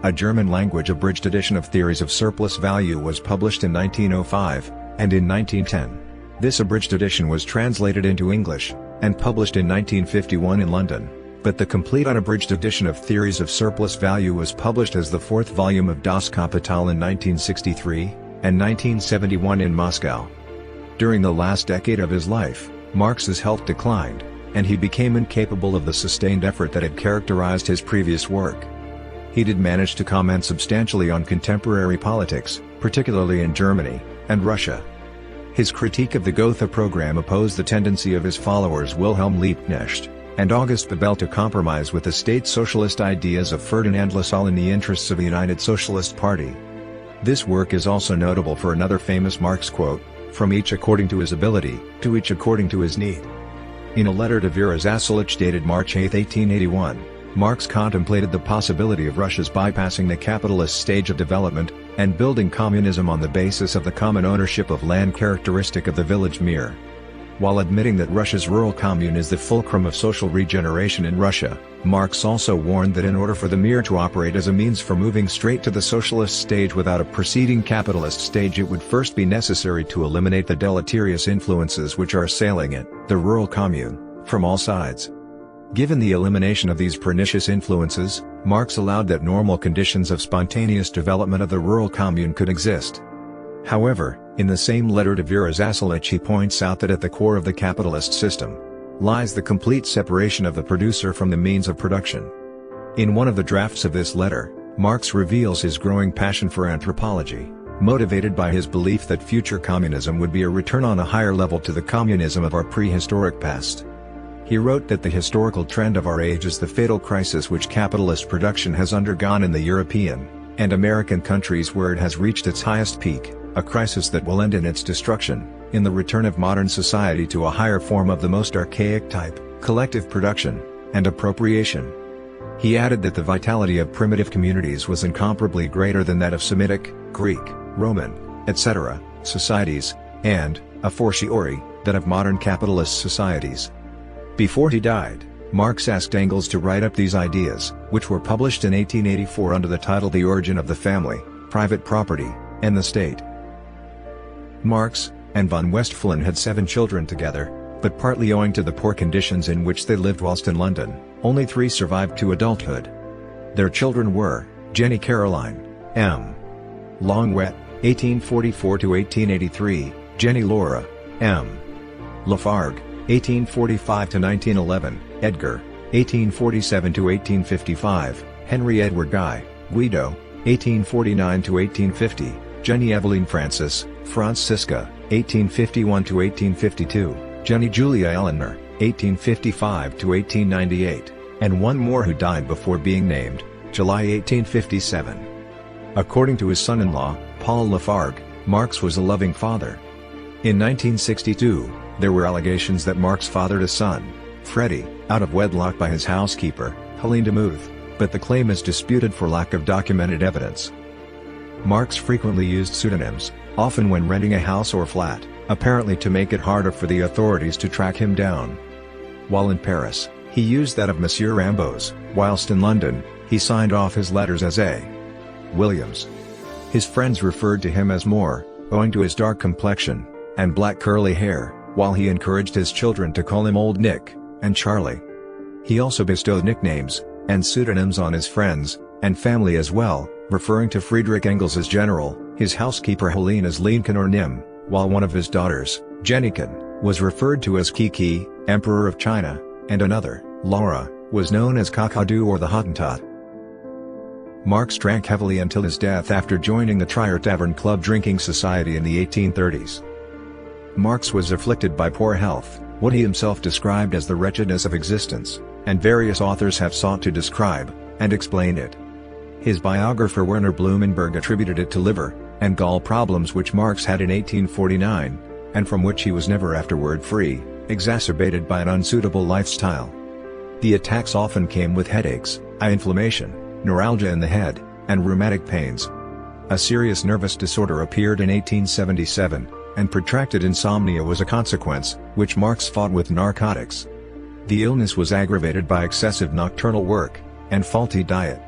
Speaker 1: A German-language abridged edition of Theories of Surplus Value was published in 1905, and in 1910. This abridged edition was translated into English, and published in 1951 in London, but the complete unabridged edition of Theories of Surplus Value was published as the fourth volume of Das Kapital in 1963, and 1971 in Moscow. During the last decade of his life, Marx's health declined, and he became incapable of the sustained effort that had characterized his previous work. He did manage to comment substantially on contemporary politics, particularly in Germany and Russia. His critique of the Gotha program opposed the tendency of his followers Wilhelm Liebknecht and August Bebel to compromise with the state socialist ideas of Ferdinand Lassalle in the interests of the United Socialist Party. This work is also notable for another famous Marx quote, "From each according to his ability, to each according to his need." In a letter to Vera Zasulich dated March 8, 1881, Marx contemplated the possibility of Russia's bypassing the capitalist stage of development, and building communism on the basis of the common ownership of land characteristic of the village mir. While admitting that Russia's rural commune is the fulcrum of social regeneration in Russia, Marx also warned that in order for the mir to operate as a means for moving straight to the socialist stage without a preceding capitalist stage, it would first be necessary to eliminate the deleterious influences which are assailing it, the rural commune, from all sides. Given the elimination of these pernicious influences, Marx allowed that normal conditions of spontaneous development of the rural commune could exist. However, in the same letter to Vera Zasilic he points out that at the core of the capitalist system lies the complete separation of the producer from the means of production. In one of the drafts of this letter, Marx reveals his growing passion for anthropology, motivated by his belief that future communism would be a return on a higher level to the communism of our prehistoric past. He wrote that the historical trend of our age is the fatal crisis which capitalist production has undergone in the European and American countries where it has reached its highest peak, a crisis that will end in its destruction, in the return of modern society to a higher form of the most archaic type, collective production and appropriation. He added that the vitality of primitive communities was incomparably greater than that of Semitic, Greek, Roman, etc. societies, and, a fortiori, that of modern capitalist societies. Before he died, Marx asked Engels to write up these ideas, which were published in 1884 under the title The Origin of the Family, Private Property, and the State. Marx and von Westphalen had 7 children together, but partly owing to the poor conditions in which they lived whilst in London, only 3 survived to adulthood. Their children were, Jenny Caroline, M. Longwet, 1844–1883, Jenny Laura, M. Lafargue, 1845–1911, Edgar, 1847–1855, Henry Edward Guy, Guido, 1849–1850, Jenny Eveline Francis, Francisca, 1851–1852, Jenny Julia Eleanor, 1855–1898, and one more who died before being named, July 1857. According to his son-in-law, Paul Lafargue, Marx was a loving father. In 1962, there were allegations that Marx fathered a son, Freddie, out of wedlock by his housekeeper, Helene de Muth, but the claim is disputed for lack of documented evidence. Marx frequently used pseudonyms, often when renting a house or flat, apparently to make it harder for the authorities to track him down. While in Paris, he used that of Monsieur Ramboz, whilst in London, he signed off his letters as A. Williams. His friends referred to him as Moore, owing to his dark complexion and black curly hair, while he encouraged his children to call him Old Nick and Charlie. He also bestowed nicknames and pseudonyms on his friends and family as well, referring to Friedrich Engels as General, his housekeeper Helene as Lincoln or Nim, while one of his daughters, Jenniken, was referred to as Kiki, Emperor of China, and another, Laura, was known as Kakadu or the Hottentot. Marx drank heavily until his death after joining the Trier Tavern Club drinking society in the 1830s. Marx was afflicted by poor health, what he himself described as the wretchedness of existence, and various authors have sought to describe and explain it. His biographer Werner Blumenberg attributed it to liver and gall problems which Marx had in 1849, and from which he was never afterward free, exacerbated by an unsuitable lifestyle. The attacks often came with headaches, eye inflammation, neuralgia in the head, and rheumatic pains. A serious nervous disorder appeared in 1877, and protracted insomnia was a consequence, which Marx fought with narcotics. The illness was aggravated by excessive nocturnal work and faulty diet.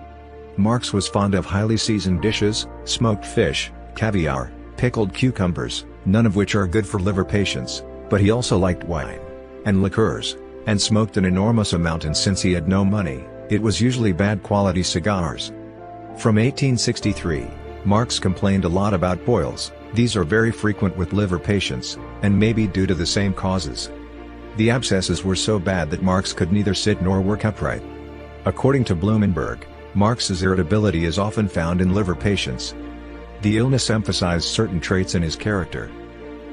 Speaker 1: Marx was fond of highly seasoned dishes, smoked fish, caviar, pickled cucumbers, none of which are good for liver patients, but he also liked wine and liqueurs, and smoked an enormous amount, and since he had no money, it was usually bad quality cigars. From 1863, Marx complained a lot about boils. These are very frequent with liver patients, and may be due to the same causes. The abscesses were so bad that Marx could neither sit nor work upright. According to Blumenberg, Marx's irritability is often found in liver patients. The illness emphasized certain traits in his character.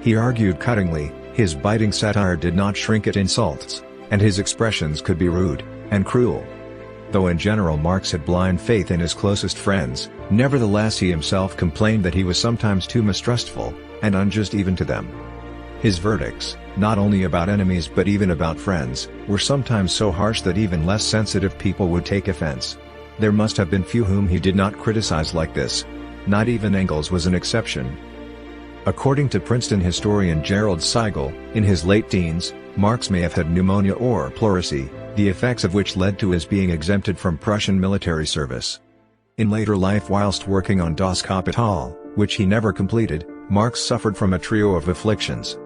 Speaker 1: He argued cuttingly, his biting satire did not shrink at insults, and his expressions could be rude and cruel. Though in general Marx had blind faith in his closest friends, nevertheless he himself complained that he was sometimes too mistrustful and unjust even to them. His verdicts, not only about enemies but even about friends, were sometimes so harsh that even less sensitive people would take offense. There must have been few whom he did not criticize like this. Not even Engels was an exception. According to Princeton historian Gerald Seigel, in his late teens, Marx may have had pneumonia or pleurisy, the effects of which led to his being exempted from Prussian military service. In later life, whilst working on Das Kapital, which he never completed, Marx suffered from a trio of afflictions.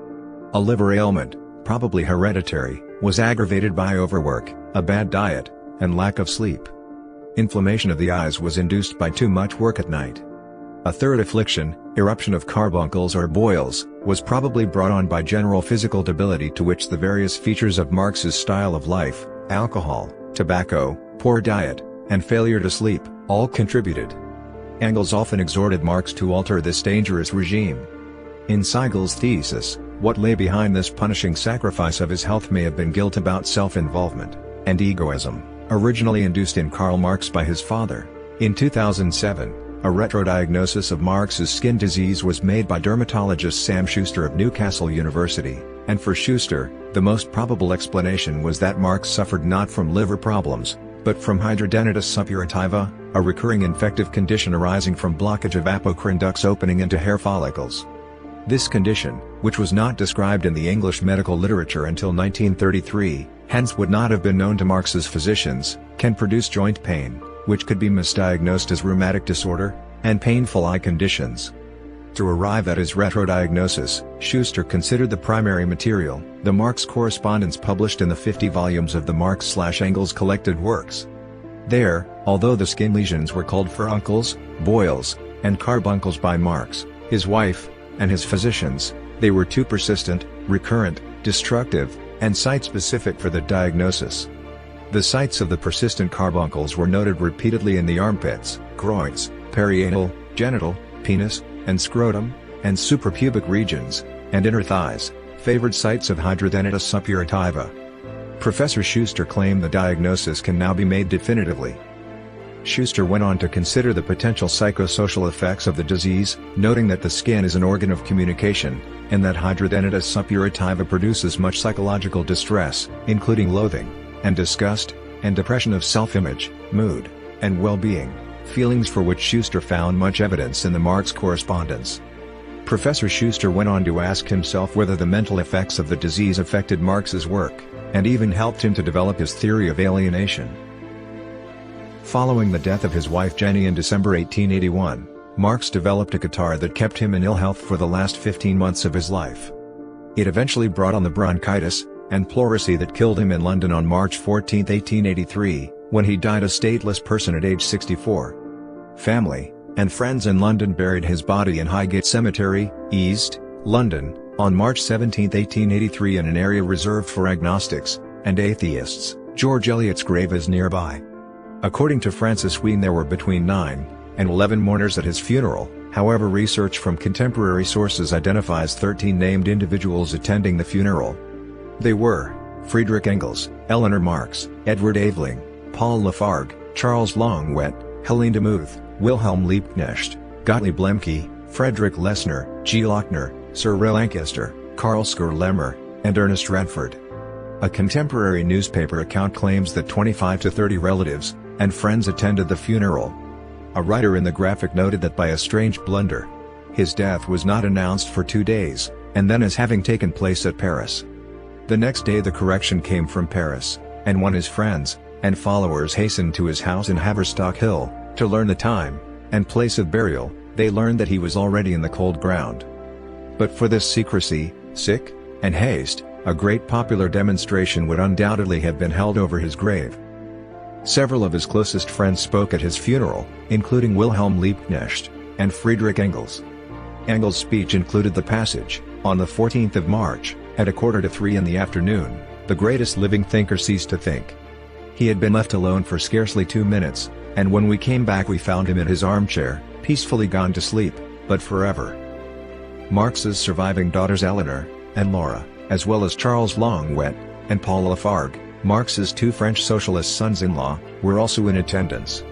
Speaker 1: A liver ailment, probably hereditary, was aggravated by overwork, a bad diet, and lack of sleep. Inflammation of the eyes was induced by too much work at night. A third affliction, eruption of carbuncles or boils, was probably brought on by general physical debility, to which the various features of Marx's style of life, alcohol, tobacco, poor diet, and failure to sleep, all contributed. Engels often exhorted Marx to alter this dangerous regime. In Seigel's thesis, what lay behind this punishing sacrifice of his health may have been guilt about self-involvement and egoism, originally induced in Karl Marx by his father. In 2007, a retrodiagnosis of Marx's skin disease was made by dermatologist Sam Schuster of Newcastle University, and for Schuster, the most probable explanation was that Marx suffered not from liver problems, but from hidradenitis suppurativa, a recurring infective condition arising from blockage of apocrine ducts opening into hair follicles. This condition, which was not described in the English medical literature until 1933, hence would not have been known to Marx's physicians, can produce joint pain, which could be misdiagnosed as rheumatic disorder, and painful eye conditions. To arrive at his retrodiagnosis, Schuster considered the primary material, the Marx correspondence published in the 50 volumes of the Marx/Engels collected works. There, although the skin lesions were called furuncles, boils, and carbuncles by Marx, his wife, and his physicians, they were too persistent, recurrent, destructive, and site-specific for the diagnosis. The sites of the persistent carbuncles were noted repeatedly in the armpits, groins, perianal, genital, penis, and scrotum, and suprapubic regions, and inner thighs, favored sites of hidradenitis suppurativa. Professor Schuster claimed the diagnosis can now be made definitively. Schuster went on to consider the potential psychosocial effects of the disease, noting that the skin is an organ of communication, and that hidradenitis suppurativa produces much psychological distress, including loathing, and disgust, and depression of self-image, mood, and well-being, feelings for which Schuster found much evidence in the Marx correspondence. Professor Schuster went on to ask himself whether the mental effects of the disease affected Marx's work, and even helped him to develop his theory of alienation. Following the death of his wife Jenny in December 1881, Marx developed a catarrh that kept him in ill health for the last 15 months of his life. It eventually brought on the bronchitis and pleurisy that killed him in London on March 14, 1883, when he died a stateless person at age 64. Family and friends in London buried his body in Highgate Cemetery, East London, on March 17, 1883, in an area reserved for agnostics and atheists. George Eliot's grave is nearby. According to Francis Wheen, there were between 9 and 11 mourners at his funeral. However, research from contemporary sources identifies 13 named individuals attending the funeral. They were Friedrich Engels, Eleanor Marx, Edward Aveling, Paul Lafargue, Charles Longwet, Helene de Muth, Wilhelm Liebknecht, Gottlieb Lemke, Frederick Lessner, G. Lochner, Cyril Lancaster, Karl Skurlemmer, and Ernest Radford. A contemporary newspaper account claims that 25 to 30 relatives and friends attended the funeral. A writer in the graphic noted that by a strange blunder, his death was not announced for 2 days, and then as having taken place at Paris. The next day the correction came from Paris, and when his friends and followers hastened to his house in Haverstock Hill to learn the time and place of burial, they learned that he was already in the cold ground. But for this secrecy, sick, and haste, a great popular demonstration would undoubtedly have been held over his grave. Several of his closest friends spoke at his funeral, including Wilhelm Liebknecht and Friedrich Engels. Engels' speech included the passage, on the 14th of March, at 2:45 in the afternoon, "The greatest living thinker ceased to think." He had been left alone for scarcely 2 minutes, and when we came back we found him in his armchair, peacefully gone to sleep, but forever. Marx's surviving daughters Eleanor and Laura, as well as Charles Longwet and Paul Lafargue, Marx's 2 French socialist sons-in-law, were also in attendance.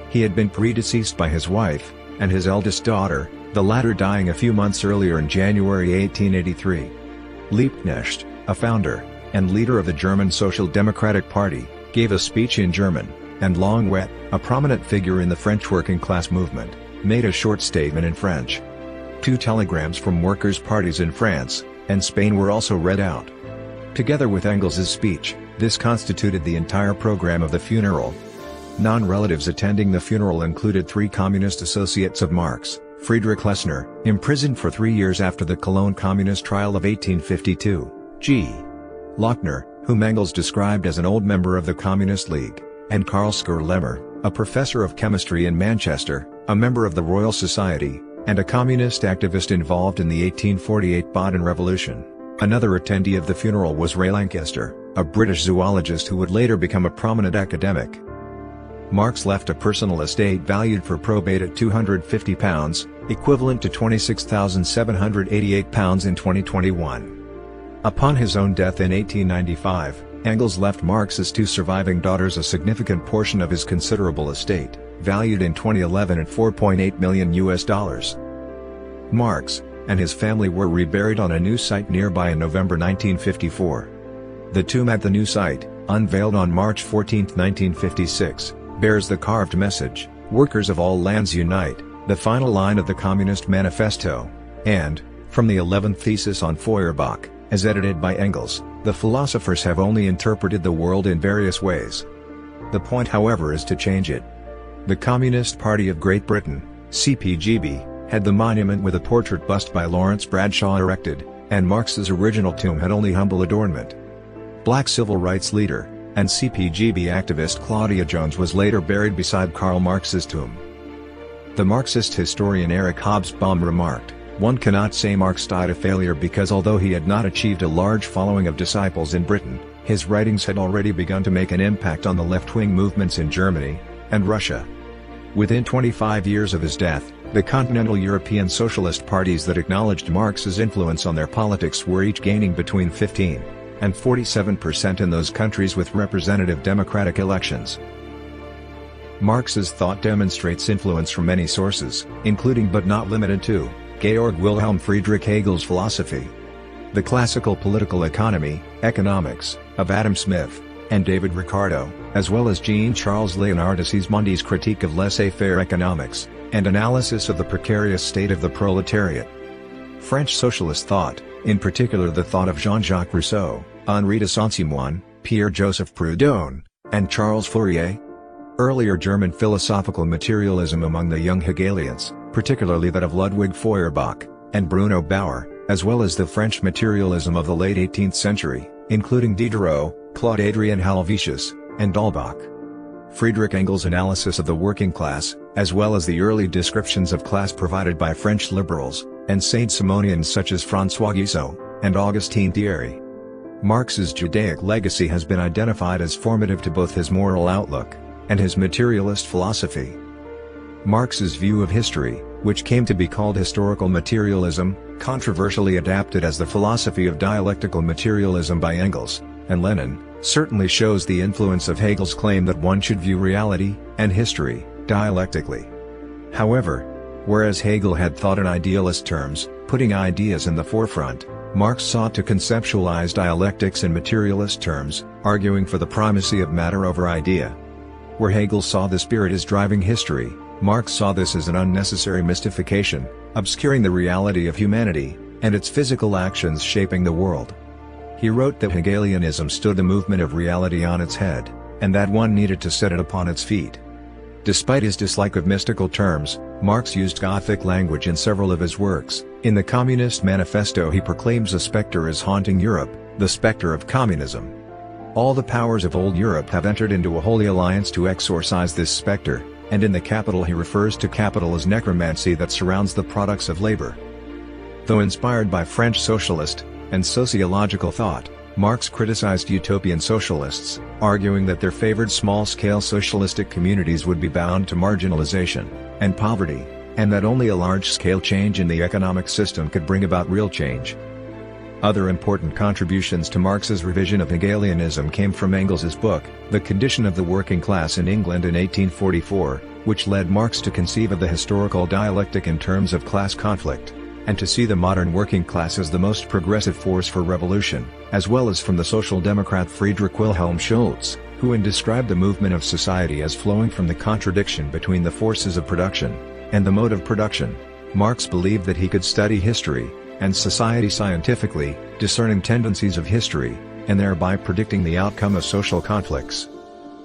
Speaker 1: He had been predeceased by his wife and his eldest daughter, the latter dying a few months earlier in January 1883. Liebknecht, a founder and leader of the German Social Democratic Party, gave a speech in German, and Longwet, a prominent figure in the French working class movement, made a short statement in French. 2 telegrams from workers' parties in France and Spain were also read out. Together with Engels' speech, this constituted the entire program of the funeral. Non-relatives attending the funeral included 3 communist associates of Marx: Friedrich Lessner, imprisoned for 3 years after the Cologne Communist trial of 1852, G. Lochner, whom Engels described as an old member of the Communist League, and Karl Scherlemmer, a professor of chemistry in Manchester, a member of the Royal Society, and a communist activist involved in the 1848 Bonn Revolution. Another attendee of the funeral was Ray Lankester, a British zoologist who would later become a prominent academic. Marx left a personal estate valued for probate at £250, equivalent to £26,788 in 2021. Upon his own death in 1895, Engels left Marx's two surviving daughters a significant portion of his considerable estate, valued in 2011 at $4.8 million. Marx and his family were reburied on a new site nearby in November 1954. The tomb at the new site, unveiled on March 14, 1956, bears the carved message, "Workers of all lands unite," the final line of the Communist Manifesto, and, from the 11th thesis on Feuerbach, as edited by Engels, the philosophers have only interpreted the world in various ways. The point, however, is to change it. The Communist Party of Great Britain, CPGB, had the monument with a portrait bust by Lawrence Bradshaw erected, and Marx's original tomb had only humble adornment. Black civil rights leader, and CPGB activist Claudia Jones was later buried beside Karl Marx's tomb. The Marxist historian Eric Hobsbawm remarked, "One cannot say Marx died a failure because although he had not achieved a large following of disciples in Britain, his writings had already begun to make an impact on the left-wing movements in Germany and Russia." Within 25 years of his death, the continental European socialist parties that acknowledged Marx's influence on their politics were each gaining between 15 and 47% in those countries with representative democratic elections. Marx's thought demonstrates influence from many sources, including but not limited to Georg Wilhelm Friedrich Hegel's philosophy, the classical political economy, economics, of Adam Smith and David Ricardo, as well as Jean-Charles Léonard de Sismondi's critique of laissez-faire economics, and analysis of the precarious state of the proletariat. French socialist thought, in particular the thought of Jean-Jacques Rousseau, Henri de Saint-Simon, Pierre-Joseph Proudhon, and Charles Fourier. Earlier German philosophical materialism among the young Hegelians, particularly that of Ludwig Feuerbach and Bruno Bauer, as well as the French materialism of the late 18th century, including Diderot, Claude-Adrien Helvetius, and D'Holbach. Friedrich Engels' analysis of the working class, as well as the early descriptions of class provided by French liberals, and Saint-Simonians such as François Guizot, and Augustin Thierry. Marx's Judaic legacy has been identified as formative to both his moral outlook and his materialist philosophy. Marx's view of history, which came to be called historical materialism, controversially adapted as the philosophy of dialectical materialism by Engels and Lenin, certainly shows the influence of Hegel's claim that one should view reality and history dialectically. However, whereas Hegel had thought in idealist terms, putting ideas in the forefront, Marx sought to conceptualize dialectics in materialist terms, arguing for the primacy of matter over idea. Where Hegel saw the spirit as driving history, Marx saw this as an unnecessary mystification, obscuring the reality of humanity, and its physical actions shaping the world. He wrote that Hegelianism stood the movement of reality on its head, and that one needed to set it upon its feet. Despite his dislike of mystical terms, Marx used Gothic language in several of his works. In the Communist Manifesto he proclaims a specter is haunting Europe, the specter of communism. All the powers of old Europe have entered into a holy alliance to exorcise this specter, and in the Kapital he refers to capital as necromancy that surrounds the products of labor. Though inspired by French socialist and sociological thought, Marx criticized utopian socialists, arguing that their favored small-scale socialistic communities would be bound to marginalization and poverty, and that only a large-scale change in the economic system could bring about real change. Other important contributions to Marx's revision of Hegelianism came from Engels's book, The Condition of the Working Class in England in 1844, which led Marx to conceive of the historical dialectic in terms of class conflict, and to see the modern working class as the most progressive force for revolution, as well as from the social democrat Friedrich Wilhelm Schulz, who described the movement of society as flowing from the contradiction between the forces of production and the mode of production. Marx believed that he could study history and society scientifically, discerning tendencies of history, and thereby predicting the outcome of social conflicts.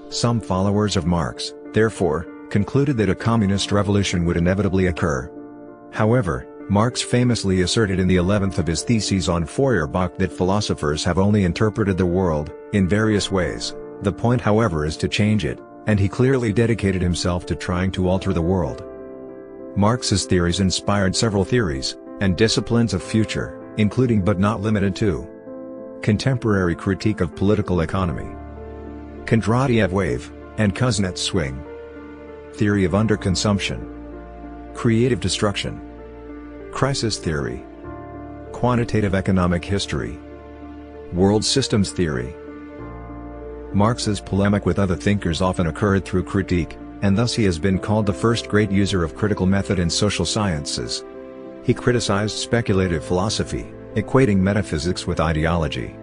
Speaker 1: Some followers of Marx, therefore, concluded that a communist revolution would inevitably occur. However, Marx famously asserted in the 11th of his Theses on Feuerbach that philosophers have only interpreted the world, in various ways. The point however is to change it, and he clearly dedicated himself to trying to alter the world. Marx's theories inspired several theories, and disciplines of future, including but not limited to contemporary critique of political economy, Kondratiev wave, and Kuznets swing, theory of underconsumption, creative destruction, crisis theory, quantitative economic history, world systems theory. Marx's polemic with other thinkers often occurred through critique, and thus he has been called the first great user of critical method in social sciences. He criticized speculative philosophy, equating metaphysics with ideology.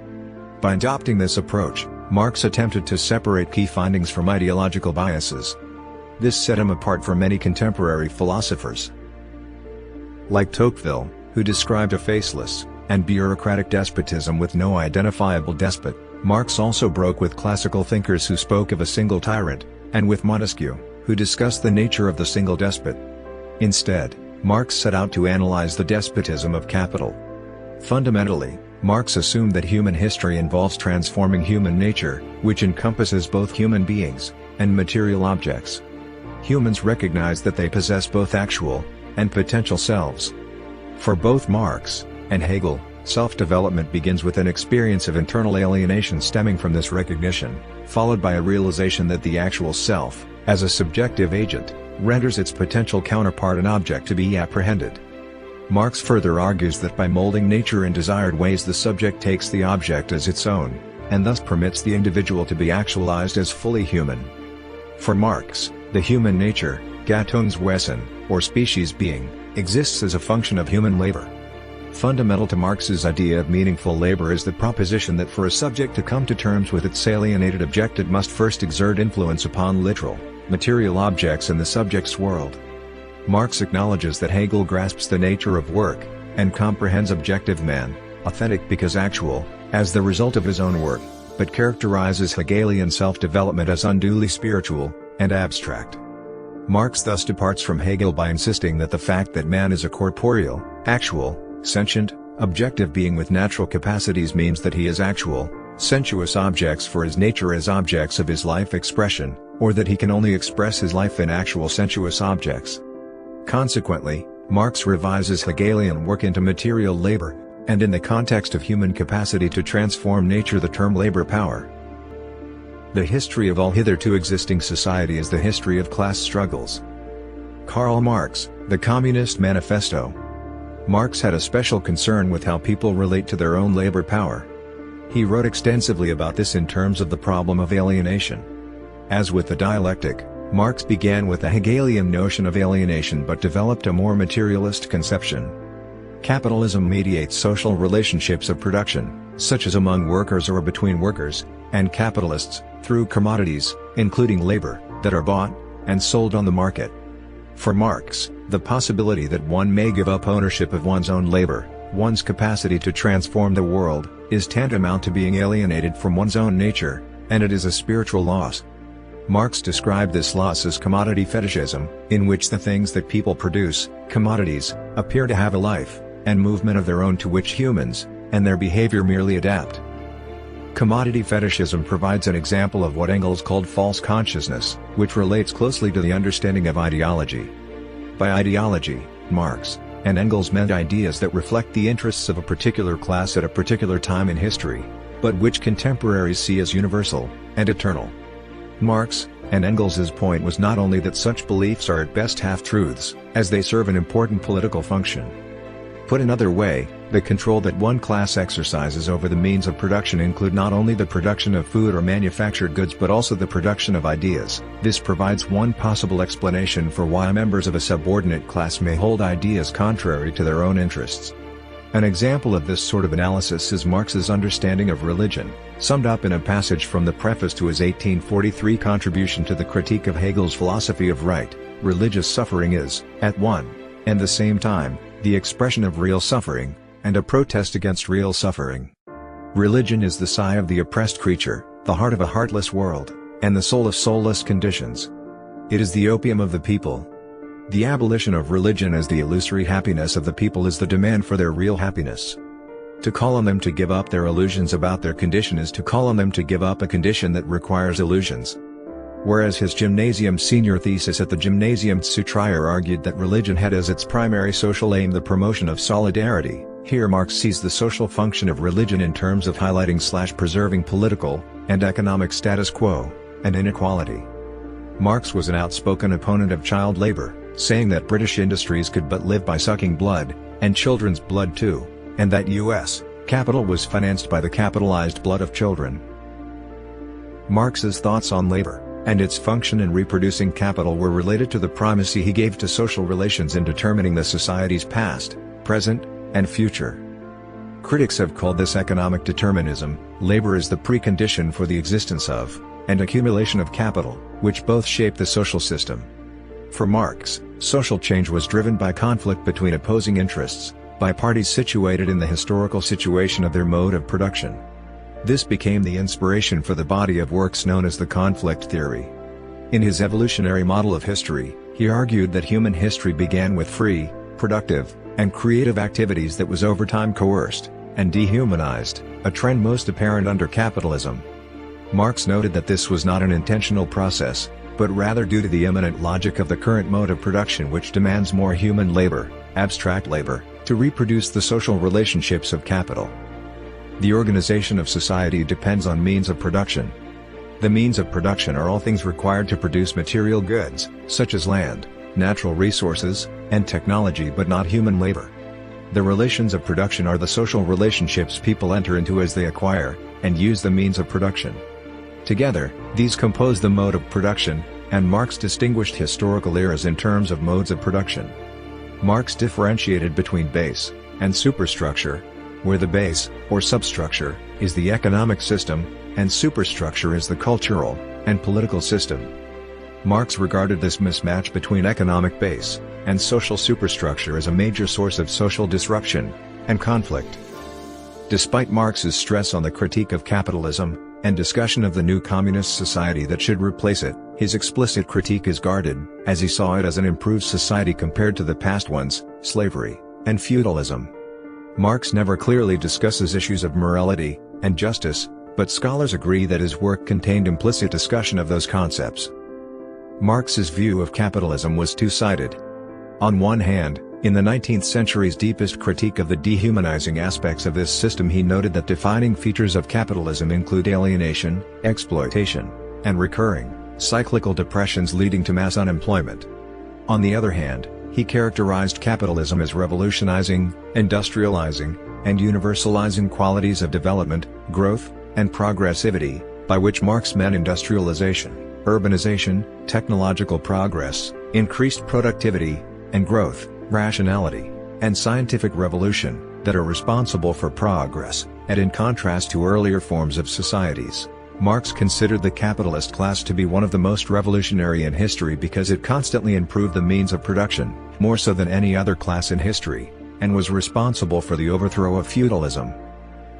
Speaker 1: By adopting this approach, Marx attempted to separate key findings from ideological biases. This set him apart from many contemporary philosophers. Like Tocqueville, who described a faceless and bureaucratic despotism with no identifiable despot, Marx also broke with classical thinkers who spoke of a single tyrant, and with Montesquieu, who discussed the nature of the single despot. Instead, Marx set out to analyze the despotism of capital. Fundamentally, Marx assumed that human history involves transforming human nature, which encompasses both human beings and material objects. Humans recognize that they possess both actual and potential selves. For both Marx and Hegel, self-development begins with an experience of internal alienation stemming from this recognition, followed by a realization that the actual self, as a subjective agent, renders its potential counterpart an object to be apprehended. Marx further argues that by molding nature in desired ways the subject takes the object as its own, and thus permits the individual to be actualized as fully human. For Marx, the human nature, Gattungswesen, or species being, exists as a function of human labor. Fundamental to Marx's idea of meaningful labor is the proposition that for a subject to come to terms with its alienated object it must first exert influence upon literal, material objects in the subject's world. Marx acknowledges that Hegel grasps the nature of work, and comprehends objective man, authentic because actual, as the result of his own work, but characterizes Hegelian self-development as unduly spiritual and abstract. Marx thus departs from Hegel by insisting that the fact that man is a corporeal, actual, sentient, objective being with natural capacities means that he is actual, sensuous objects for his nature as objects of his life expression, or that he can only express his life in actual sensuous objects. Consequently, Marx revises Hegelian work into material labor, and in the context of human capacity to transform nature the term labor power. The history of all hitherto existing society is the history of class struggles. Karl Marx, The Communist Manifesto. Marx had a special concern with how people relate to their own labor power. He wrote extensively about this in terms of the problem of alienation. As with the dialectic, Marx began with a Hegelian notion of alienation but developed a more materialist conception. Capitalism mediates social relationships of production, such as among workers or between workers and capitalists, through commodities, including labor, that are bought and sold on the market. For Marx, the possibility that one may give up ownership of one's own labor, one's capacity to transform the world, is tantamount to being alienated from one's own nature, and it is a spiritual loss. Marx described this loss as commodity fetishism, in which the things that people produce, commodities, appear to have a life and movement of their own to which humans and their behavior merely adapt. Commodity fetishism provides an example of what Engels called false consciousness, which relates closely to the understanding of ideology. By ideology, Marx and Engels meant ideas that reflect the interests of a particular class at a particular time in history, but which contemporaries see as universal and eternal. Marx and Engels' point was not only that such beliefs are at best half-truths, as they serve an important political function. Put another way, the control that one class exercises over the means of production include not only the production of food or manufactured goods but also the production of ideas. This provides one possible explanation for why members of a subordinate class may hold ideas contrary to their own interests. An example of this sort of analysis is Marx's understanding of religion, summed up in a passage from the preface to his 1843 contribution to the critique of Hegel's philosophy of right. Religious suffering is, at one and the same time, the expression of real suffering, and a protest against real suffering. Religion is the sigh of the oppressed creature, the heart of a heartless world, and the soul of soulless conditions. It is the opium of the people. The abolition of religion as the illusory happiness of the people is the demand for their real happiness. To call on them to give up their illusions about their condition is to call on them to give up a condition that requires illusions. Whereas his gymnasium senior thesis at the Gymnasium zu Trier argued that religion had as its primary social aim the promotion of solidarity, here Marx sees the social function of religion in terms of highlighting/preserving political and economic status quo and inequality. Marx was an outspoken opponent of child labor, saying that British industries could but live by sucking blood, and children's blood too, and that U.S. capital was financed by the capitalized blood of children. Marx's thoughts on labor and its function in reproducing capital were related to the primacy he gave to social relations in determining the society's past, present, and future. Critics have called this economic determinism. Labor is the precondition for the existence of, and accumulation of capital, which both shape the social system. For Marx, social change was driven by conflict between opposing interests, by parties situated in the historical situation of their mode of production. This became the inspiration for the body of works known as the conflict theory. In his evolutionary model of history, he argued that human history began with free, productive, and creative activities that was over time coerced and dehumanized, a trend most apparent under capitalism. Marx noted that this was not an intentional process, but rather due to the immanent logic of the current mode of production, which demands more human labor, abstract labor, to reproduce the social relationships of capital. The organization of society depends on means of production. The means of production are all things required to produce material goods, such as land, natural resources, and technology, but not human labor. The relations of production are the social relationships people enter into as they acquire and use the means of production. Together, these compose the mode of production, and Marx distinguished historical eras in terms of modes of production. Marx differentiated between base and superstructure, where the base, or substructure, is the economic system, and superstructure is the cultural and political system. Marx regarded this mismatch between economic base and social superstructure as a major source of social disruption and conflict. Despite Marx's stress on the critique of capitalism and discussion of the new communist society that should replace it, his explicit critique is guarded, as he saw it as an improved society compared to the past ones, slavery and feudalism. Marx never clearly discusses issues of morality and justice, but scholars agree that his work contained implicit discussion of those concepts. Marx's view of capitalism was two-sided. On one hand, in the 19th century's deepest critique of the dehumanizing aspects of this system, he noted that defining features of capitalism include alienation, exploitation, and recurring, cyclical depressions leading to mass unemployment. On the other hand, he characterized capitalism as revolutionizing, industrializing, and universalizing qualities of development, growth, and progressivity, by which Marx meant industrialization, urbanization, technological progress, increased productivity, and growth, rationality, and scientific revolution, that are responsible for progress, and in contrast to earlier forms of societies. Marx considered the capitalist class to be one of the most revolutionary in history because it constantly improved the means of production, more so than any other class in history, and was responsible for the overthrow of feudalism.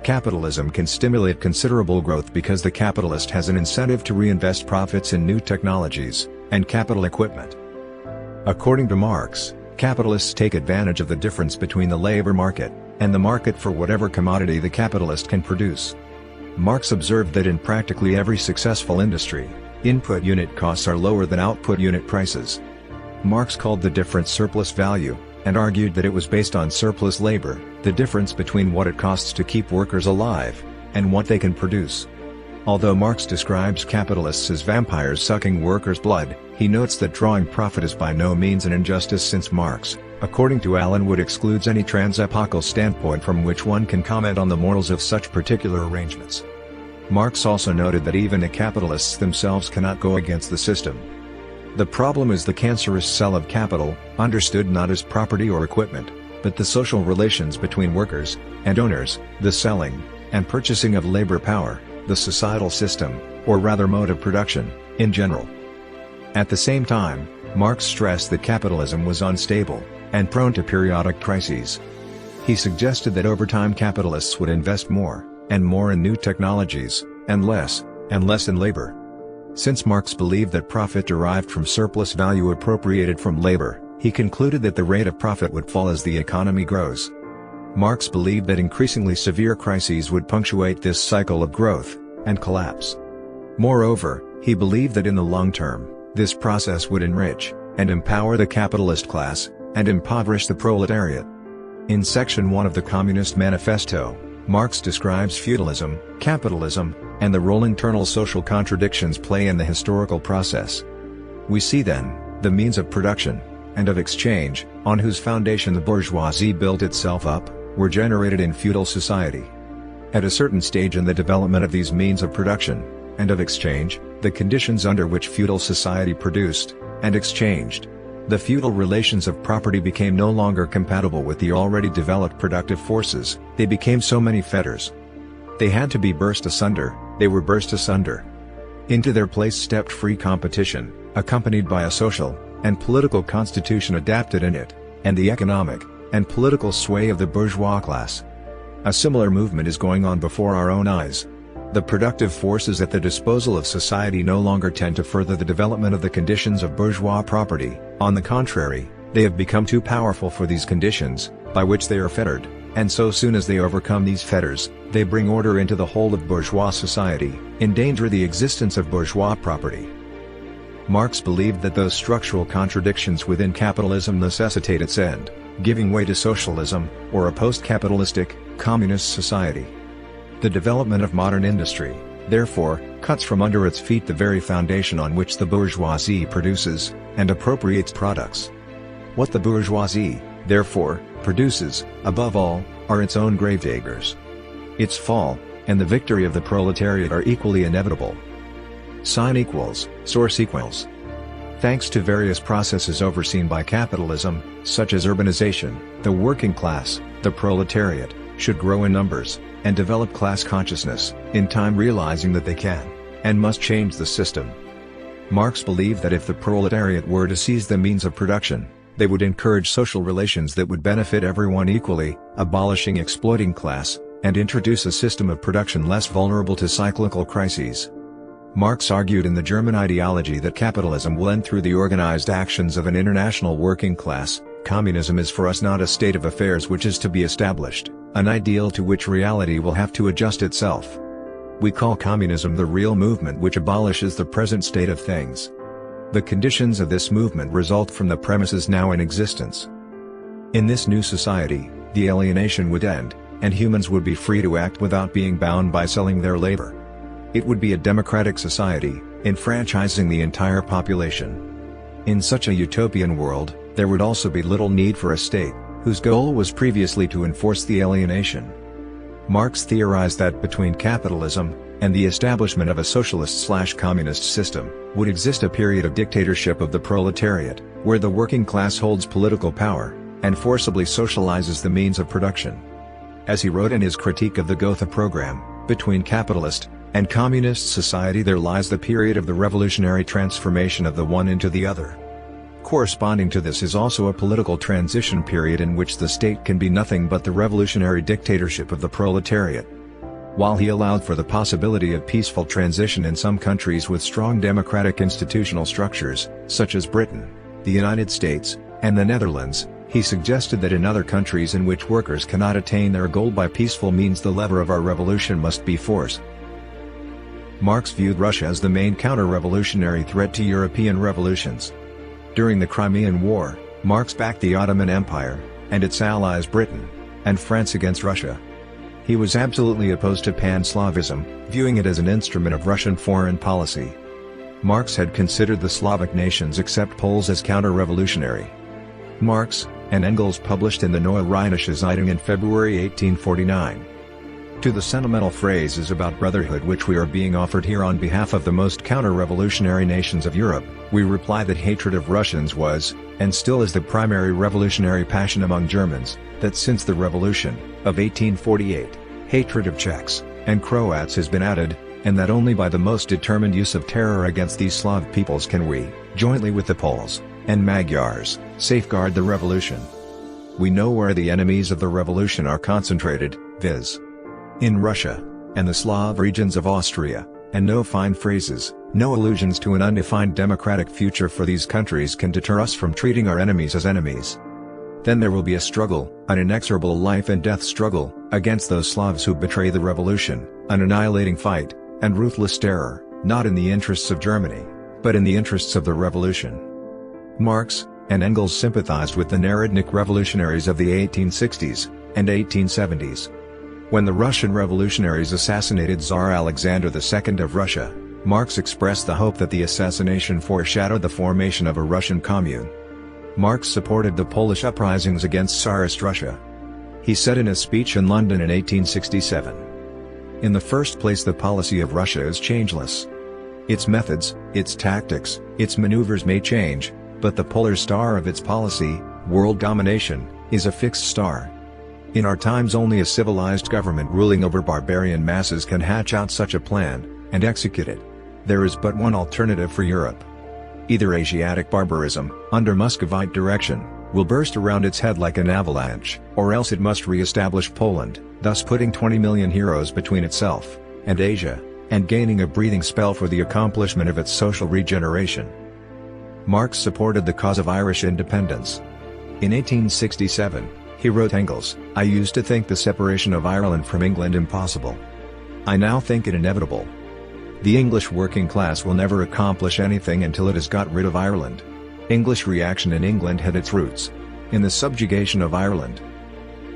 Speaker 1: Capitalism can stimulate considerable growth because the capitalist has an incentive to reinvest profits in new technologies and capital equipment. According to Marx, capitalists take advantage of the difference between the labor market and the market for whatever commodity the capitalist can produce. Marx observed that in practically every successful industry, input unit costs are lower than output unit prices. Marx called the difference surplus value, and argued that it was based on surplus labor, the difference between what it costs to keep workers alive, and what they can produce. Although Marx describes capitalists as vampires sucking workers' blood, he notes that drawing profit is by no means an injustice, since Marx, according to Allen Wood, excludes any transepochal standpoint from which one can comment on the morals of such particular arrangements. Marx also noted that even the capitalists themselves cannot go against the system. The problem is the cancerous cell of capital, understood not as property or equipment, but the social relations between workers and owners, the selling and purchasing of labor power, the societal system, or rather mode of production, in general. At the same time, Marx stressed that capitalism was unstable and prone to periodic crises. He suggested that over time capitalists would invest more and more in new technologies, and less in labor. Since Marx believed that profit derived from surplus value appropriated from labor, He concluded that the rate of profit would fall as the economy grows. Marx believed that increasingly severe crises would punctuate this cycle of growth and collapse. Moreover, he believed that in the long term, this process would enrich and empower the capitalist class and impoverish the proletariat. In Section 1 of the Communist Manifesto, Marx describes feudalism, capitalism, and the role internal social contradictions play in the historical process. We see then, the means of production and of exchange, on whose foundation the bourgeoisie built itself up, were generated in feudal society. At a certain stage in the development of these means of production and of exchange, the conditions under which feudal society produced and exchanged the feudal relations of property became no longer compatible with the already developed productive forces. They became so many fetters. They had to be burst asunder. They were burst asunder. Into their place stepped free competition, accompanied by a social and political constitution adapted in it, and the economic and political sway of the bourgeois class. A similar movement is going on before our own eyes. The productive forces at the disposal of society no longer tend to further the development of the conditions of bourgeois property. On the contrary, they have become too powerful for these conditions, by which they are fettered, and so soon as they overcome these fetters, they bring order into the whole of bourgeois society, endanger the existence of bourgeois property. Marx believed that those structural contradictions within capitalism necessitate its end, giving way to socialism, or a post-capitalistic, communist society. The development of modern industry, therefore, cuts from under its feet the very foundation on which the bourgeoisie produces and appropriates products. What the bourgeoisie, therefore, produces, above all, are its own gravediggers. Its fall, and the victory of the proletariat are equally inevitable. Sign equals, source equals. Thanks to various processes overseen by capitalism, such as urbanization, the working class, the proletariat, should grow in numbers, and develop class consciousness, in time realizing that they can, and must change the system. Marx believed that if the proletariat were to seize the means of production, they would encourage social relations that would benefit everyone equally, abolishing exploiting class, and introduce a system of production less vulnerable to cyclical crises. Marx argued in the German ideology that capitalism will end through the organized actions of an international working class. Communism is for us not a state of affairs which is to be established, an ideal to which reality will have to adjust itself. We call communism the real movement which abolishes the present state of things. The conditions of this movement result from the premises now in existence. In this new society, the alienation would end, and humans would be free to act without being bound by selling their labor. It would be a democratic society, enfranchising the entire population. In such a utopian world, there would also be little need for a state, whose goal was previously to enforce the alienation. Marx theorized that between capitalism and the establishment of a socialist/communist system, would exist a period of dictatorship of the proletariat, where the working class holds political power, and forcibly socializes the means of production. As he wrote in his critique of the Gotha program, between capitalist and communist society there lies the period of the revolutionary transformation of the one into the other. Corresponding to this is also a political transition period in which the state can be nothing but the revolutionary dictatorship of the proletariat. While he allowed for the possibility of peaceful transition in some countries with strong democratic institutional structures, such as Britain, the United States, and the Netherlands, he suggested that in other countries in which workers cannot attain their goal by peaceful means the lever of our revolution must be force. Marx viewed Russia as the main counter-revolutionary threat to European revolutions. During the Crimean War, Marx backed the Ottoman Empire, and its allies Britain and France against Russia. He was absolutely opposed to pan-Slavism, viewing it as an instrument of Russian foreign policy. Marx had considered the Slavic nations except Poles as counter-revolutionary. Marx and Engels published in the Neue Rheinische Zeitung in February 1849. To the sentimental phrases about brotherhood which we are being offered here on behalf of the most counter-revolutionary nations of Europe, we reply that hatred of Russians was, and still is the primary revolutionary passion among Germans, that since the Revolution of 1848, hatred of Czechs and Croats has been added, and that only by the most determined use of terror against these Slav peoples can we, jointly with the Poles and Magyars, safeguard the revolution. We know where the enemies of the revolution are concentrated, viz. in Russia, and the Slav regions of Austria, and no fine phrases, No illusions to an undefined democratic future for these countries can deter us from treating our enemies as enemies. Then there will be a struggle, an inexorable life and death struggle, against those Slavs who betray the revolution, an annihilating fight, and ruthless terror, not in the interests of Germany, but in the interests of the revolution. Marx and Engels sympathized with the Narodnik revolutionaries of the 1860s and 1870s. When the Russian revolutionaries assassinated Tsar Alexander II of Russia, Marx expressed the hope that the assassination foreshadowed the formation of a Russian commune. Marx supported the Polish uprisings against Tsarist Russia. He said in a speech in London in 1867, "In the first place, the policy of Russia is changeless. Its methods, its tactics, its maneuvers may change, but the polar star of its policy, world domination, is a fixed star. In our times only a civilized government ruling over barbarian masses can hatch out such a plan, and execute it. There is but one alternative for Europe. Either Asiatic barbarism, under Muscovite direction, will burst around its head like an avalanche, or else it must re-establish Poland, thus putting 20 million heroes between itself and Asia, and gaining a breathing spell for the accomplishment of its social regeneration." Marx supported the cause of Irish independence. In 1867, he wrote Engels, "I used to think the separation of Ireland from England impossible. I now think it inevitable. The English working class will never accomplish anything until it has got rid of Ireland. English reaction in England had its roots in the subjugation of Ireland."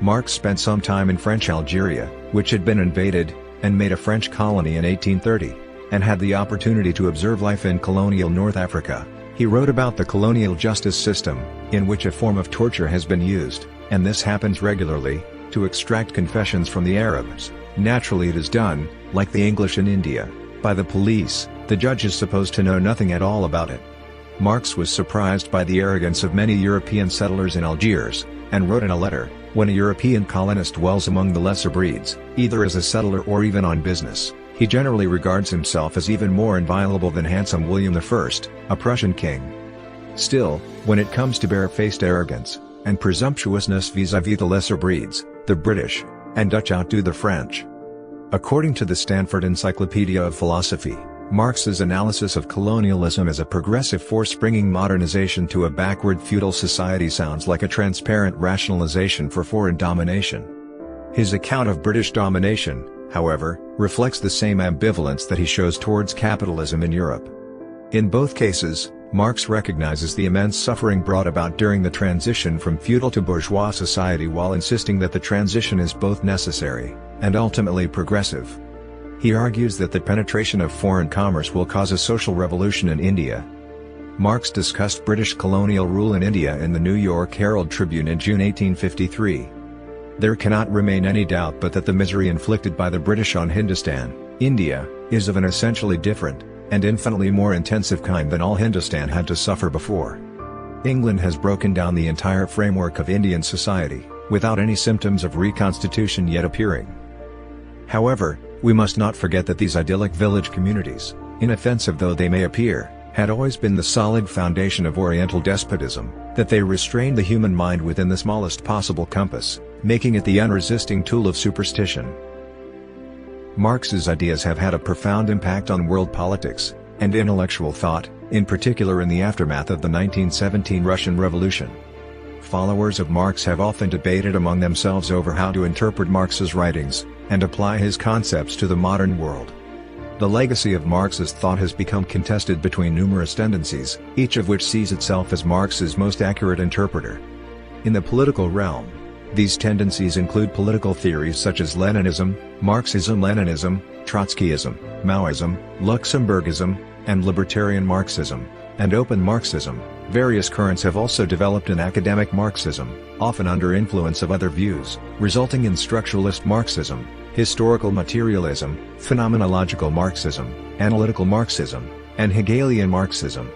Speaker 1: Marx spent some time in French Algeria, which had been invaded, and made a French colony in 1830, and had the opportunity to observe life in colonial North Africa. He wrote about the colonial justice system, in which a form of torture has been used, and this happens regularly, to extract confessions from the Arabs. Naturally it is done, like the English in India, by the police. The judge is supposed to know nothing at all about it. Marx was surprised by the arrogance of many European settlers in Algiers, and wrote in a letter, "When a European colonist dwells among the lesser breeds, either as a settler or even on business, he generally regards himself as even more inviolable than handsome William I, a Prussian king. Still, when it comes to bare-faced arrogance and presumptuousness vis-à-vis the lesser breeds, the British and Dutch outdo the French." According to the Stanford Encyclopedia of Philosophy, Marx's analysis of colonialism as a progressive force bringing modernization to a backward feudal society sounds like a transparent rationalization for foreign domination. His account of British domination, however, reflects the same ambivalence that he shows towards capitalism in Europe. In both cases, Marx recognizes the immense suffering brought about during the transition from feudal to bourgeois society while insisting that the transition is both necessary and ultimately progressive. He argues that the penetration of foreign commerce will cause a social revolution in India. Marx discussed British colonial rule in India in the New York Herald Tribune in June 1853. "There cannot remain any doubt but that the misery inflicted by the British on Hindustan, India, is of an essentially different and infinitely more intensive kind than all Hindustan had to suffer before. England has broken down the entire framework of Indian society, without any symptoms of reconstitution yet appearing." However, we must not forget that these idyllic village communities, inoffensive though they may appear, had always been the solid foundation of Oriental despotism, that they restrained the human mind within the smallest possible compass, making it the unresisting tool of superstition. Marx's ideas have had a profound impact on world politics and intellectual thought, in particular in the aftermath of the 1917 Russian Revolution. Followers of Marx have often debated among themselves over how to interpret Marx's writings and apply his concepts to the modern world. The legacy of Marx's thought has become contested between numerous tendencies, each of which sees itself as Marx's most accurate interpreter. In the political realm, these tendencies include political theories such as Leninism, Marxism-Leninism, Trotskyism, Maoism, Luxemburgism, and libertarian Marxism, and open Marxism. Various currents have also developed in academic Marxism, often under influence of other views, resulting in structuralist Marxism, historical materialism, phenomenological Marxism, analytical Marxism, and Hegelian Marxism.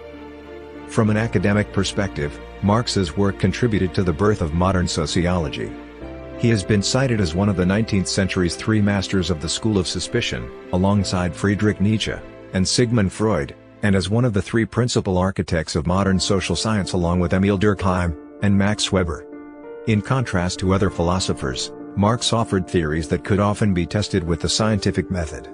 Speaker 1: From an academic perspective, Marx's work contributed to the birth of modern sociology. He has been cited as one of the 19th century's three masters of the school of suspicion, alongside Friedrich Nietzsche and Sigmund Freud, and as one of the three principal architects of modern social science along with Emil Durkheim and Max Weber. In contrast to other philosophers, Marx offered theories that could often be tested with the scientific method.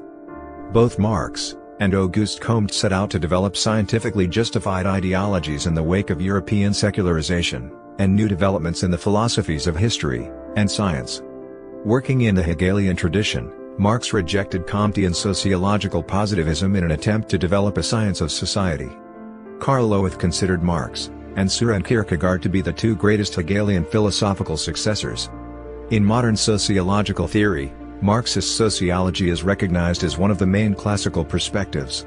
Speaker 1: Both Marx and Auguste Comte set out to develop scientifically justified ideologies in the wake of European secularization, and new developments in the philosophies of history and science. Working in the Hegelian tradition, Marx rejected Comtean sociological positivism in an attempt to develop a science of society. Karl Heinrich considered Marx and Søren Kierkegaard to be the two greatest Hegelian philosophical successors. In modern sociological theory, Marxist sociology is recognized as one of the main classical perspectives.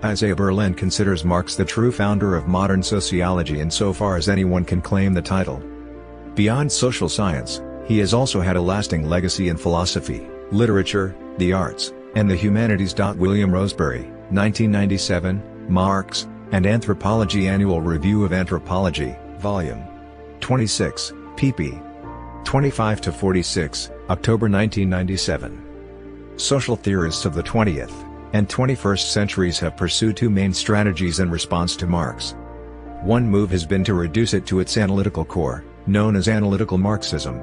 Speaker 1: Isaiah Berlin considers Marx the true founder of modern sociology insofar as anyone can claim the title. Beyond social science, he has also had a lasting legacy in philosophy, literature, the arts, and the humanities. William Roseberry, 1997, Marx and Anthropology Annual Review of Anthropology, Volume 26, pp. 25-46, October 1997. Social theorists of the 20th and 21st centuries have pursued two main strategies in response to Marx. One move has been to reduce it to its analytical core, known as analytical Marxism.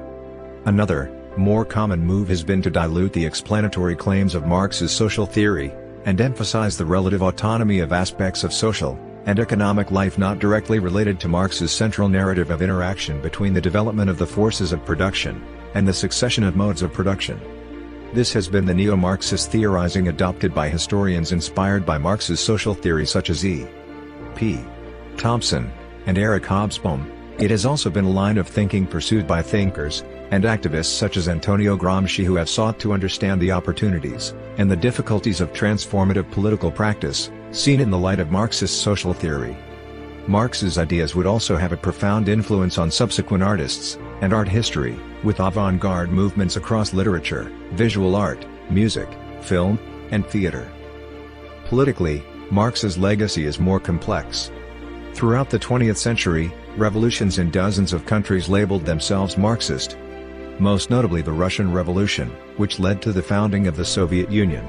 Speaker 1: Another, more common move has been to dilute the explanatory claims of Marx's social theory, and emphasize the relative autonomy of aspects of social and economic life not directly related to Marx's central narrative of interaction between the development of the forces of production and the succession of modes of production. This has been the neo-Marxist theorizing adopted by historians inspired by Marx's social theory such as E. P. Thompson and Eric Hobsbawm. It has also been a line of thinking pursued by thinkers and activists such as Antonio Gramsci who have sought to understand the opportunities and the difficulties of transformative political practice, seen in the light of Marxist social theory. Marx's ideas would also have a profound influence on subsequent artists and art history, with avant-garde movements across literature, visual art, music, film, and theater. Politically, Marx's legacy is more complex. Throughout the 20th century, revolutions in dozens of countries labeled themselves Marxist. Most notably the Russian Revolution, which led to the founding of the Soviet Union.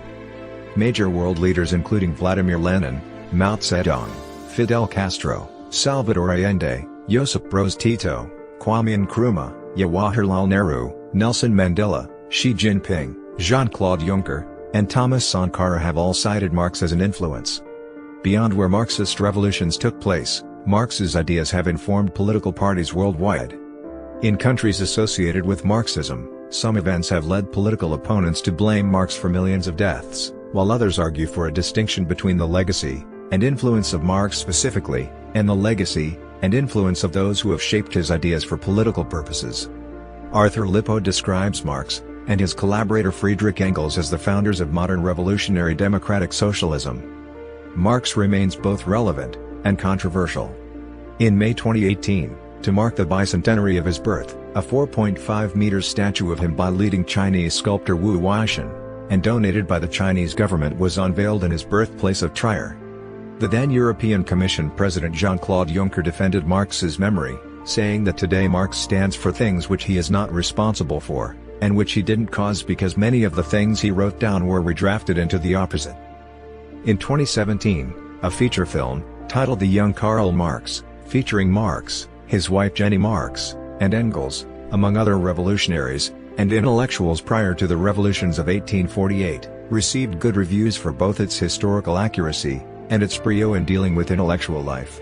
Speaker 1: Major world leaders including Vladimir Lenin, Mao Zedong, Fidel Castro, Salvador Allende, Josip Broz Tito, Kwame Nkrumah, Jawaharlal Nehru, Nelson Mandela, Xi Jinping, Jean-Claude Juncker, and Thomas Sankara have all cited Marx as an influence. Beyond where Marxist revolutions took place, Marx's ideas have informed political parties worldwide. In countries associated with Marxism, some events have led political opponents to blame Marx for millions of deaths, while others argue for a distinction between the legacy and influence of Marx specifically, and the legacy and influence of those who have shaped his ideas for political purposes. Arthur Lippo describes Marx and his collaborator Friedrich Engels as the founders of modern revolutionary democratic socialism. Marx remains both relevant and controversial. In May 2018, to mark the bicentenary of his birth, a 4.5-meter statue of him by leading Chinese sculptor Wu Weishan, and donated by the Chinese government was unveiled in his birthplace of Trier. The then European Commission President Jean-Claude Juncker defended Marx's memory, saying that today Marx stands for things which he is not responsible for, and which he didn't cause because many of the things he wrote down were redrafted into the opposite. In 2017, a feature film, titled The Young Karl Marx, featuring Marx, his wife Jenny Marx, and Engels, among other revolutionaries and intellectuals prior to the revolutions of 1848, received good reviews for both its historical accuracy and its brio in dealing with intellectual life.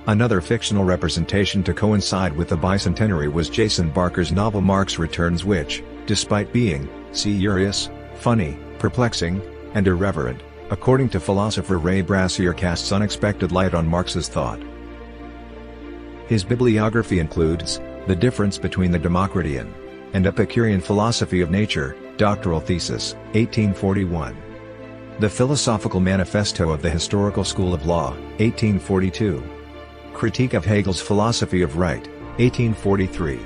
Speaker 1: Another fictional representation to coincide with the bicentenary was Jason Barker's novel Marx Returns, which, despite being serious, funny, perplexing, and irreverent, according to philosopher Ray Brassier, casts unexpected light on Marx's thought. His bibliography includes The Difference Between the Democritean and Epicurean Philosophy of Nature, doctoral thesis, 1841. The Philosophical Manifesto of the Historical School of Law, 1842. Critique of Hegel's Philosophy of Right, 1843.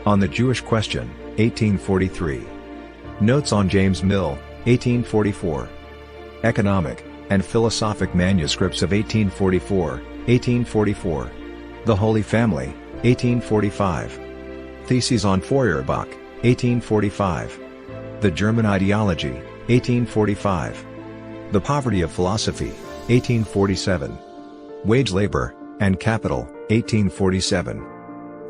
Speaker 1: On the Jewish Question, 1843. Notes on James Mill, 1844. Economic and Philosophic Manuscripts of 1844, 1844. The Holy Family, 1845. Theses on Feuerbach, 1845. The German Ideology, 1845. The Poverty of Philosophy, 1847. Wage Labor and Capital, 1847.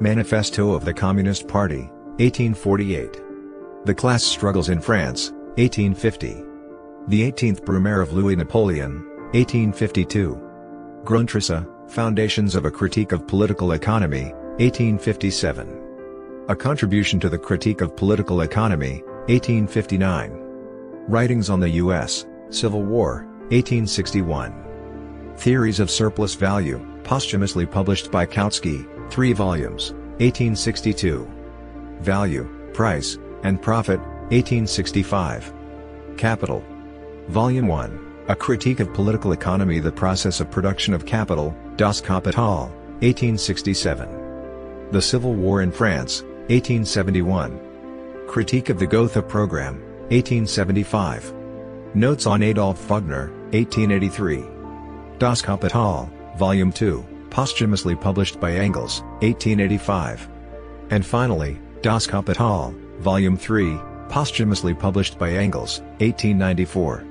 Speaker 1: Manifesto of the Communist Party, 1848. The Class Struggles in France, 1850. The 18th Brumaire of Louis Napoleon, 1852. Grundrisse, Foundations of a Critique of Political Economy, 1857. A Contribution to the Critique of Political Economy, 1859. Writings on the U.S. Civil War, 1861. Theories of Surplus Value, posthumously published by Kautsky, 3 volumes, 1862. Value, Price, and Profit, 1865. Capital. Volume 1, A Critique of Political Economy, The Process of Production of Capital, Das Kapital, 1867. The Civil War in France, 1871. Critique of the Gotha Program, 1875. Notes on Adolf Wagner, 1883. Das Kapital, Volume 2, posthumously published by Engels, 1885. And finally, Das Kapital, Volume 3, posthumously published by Engels, 1894.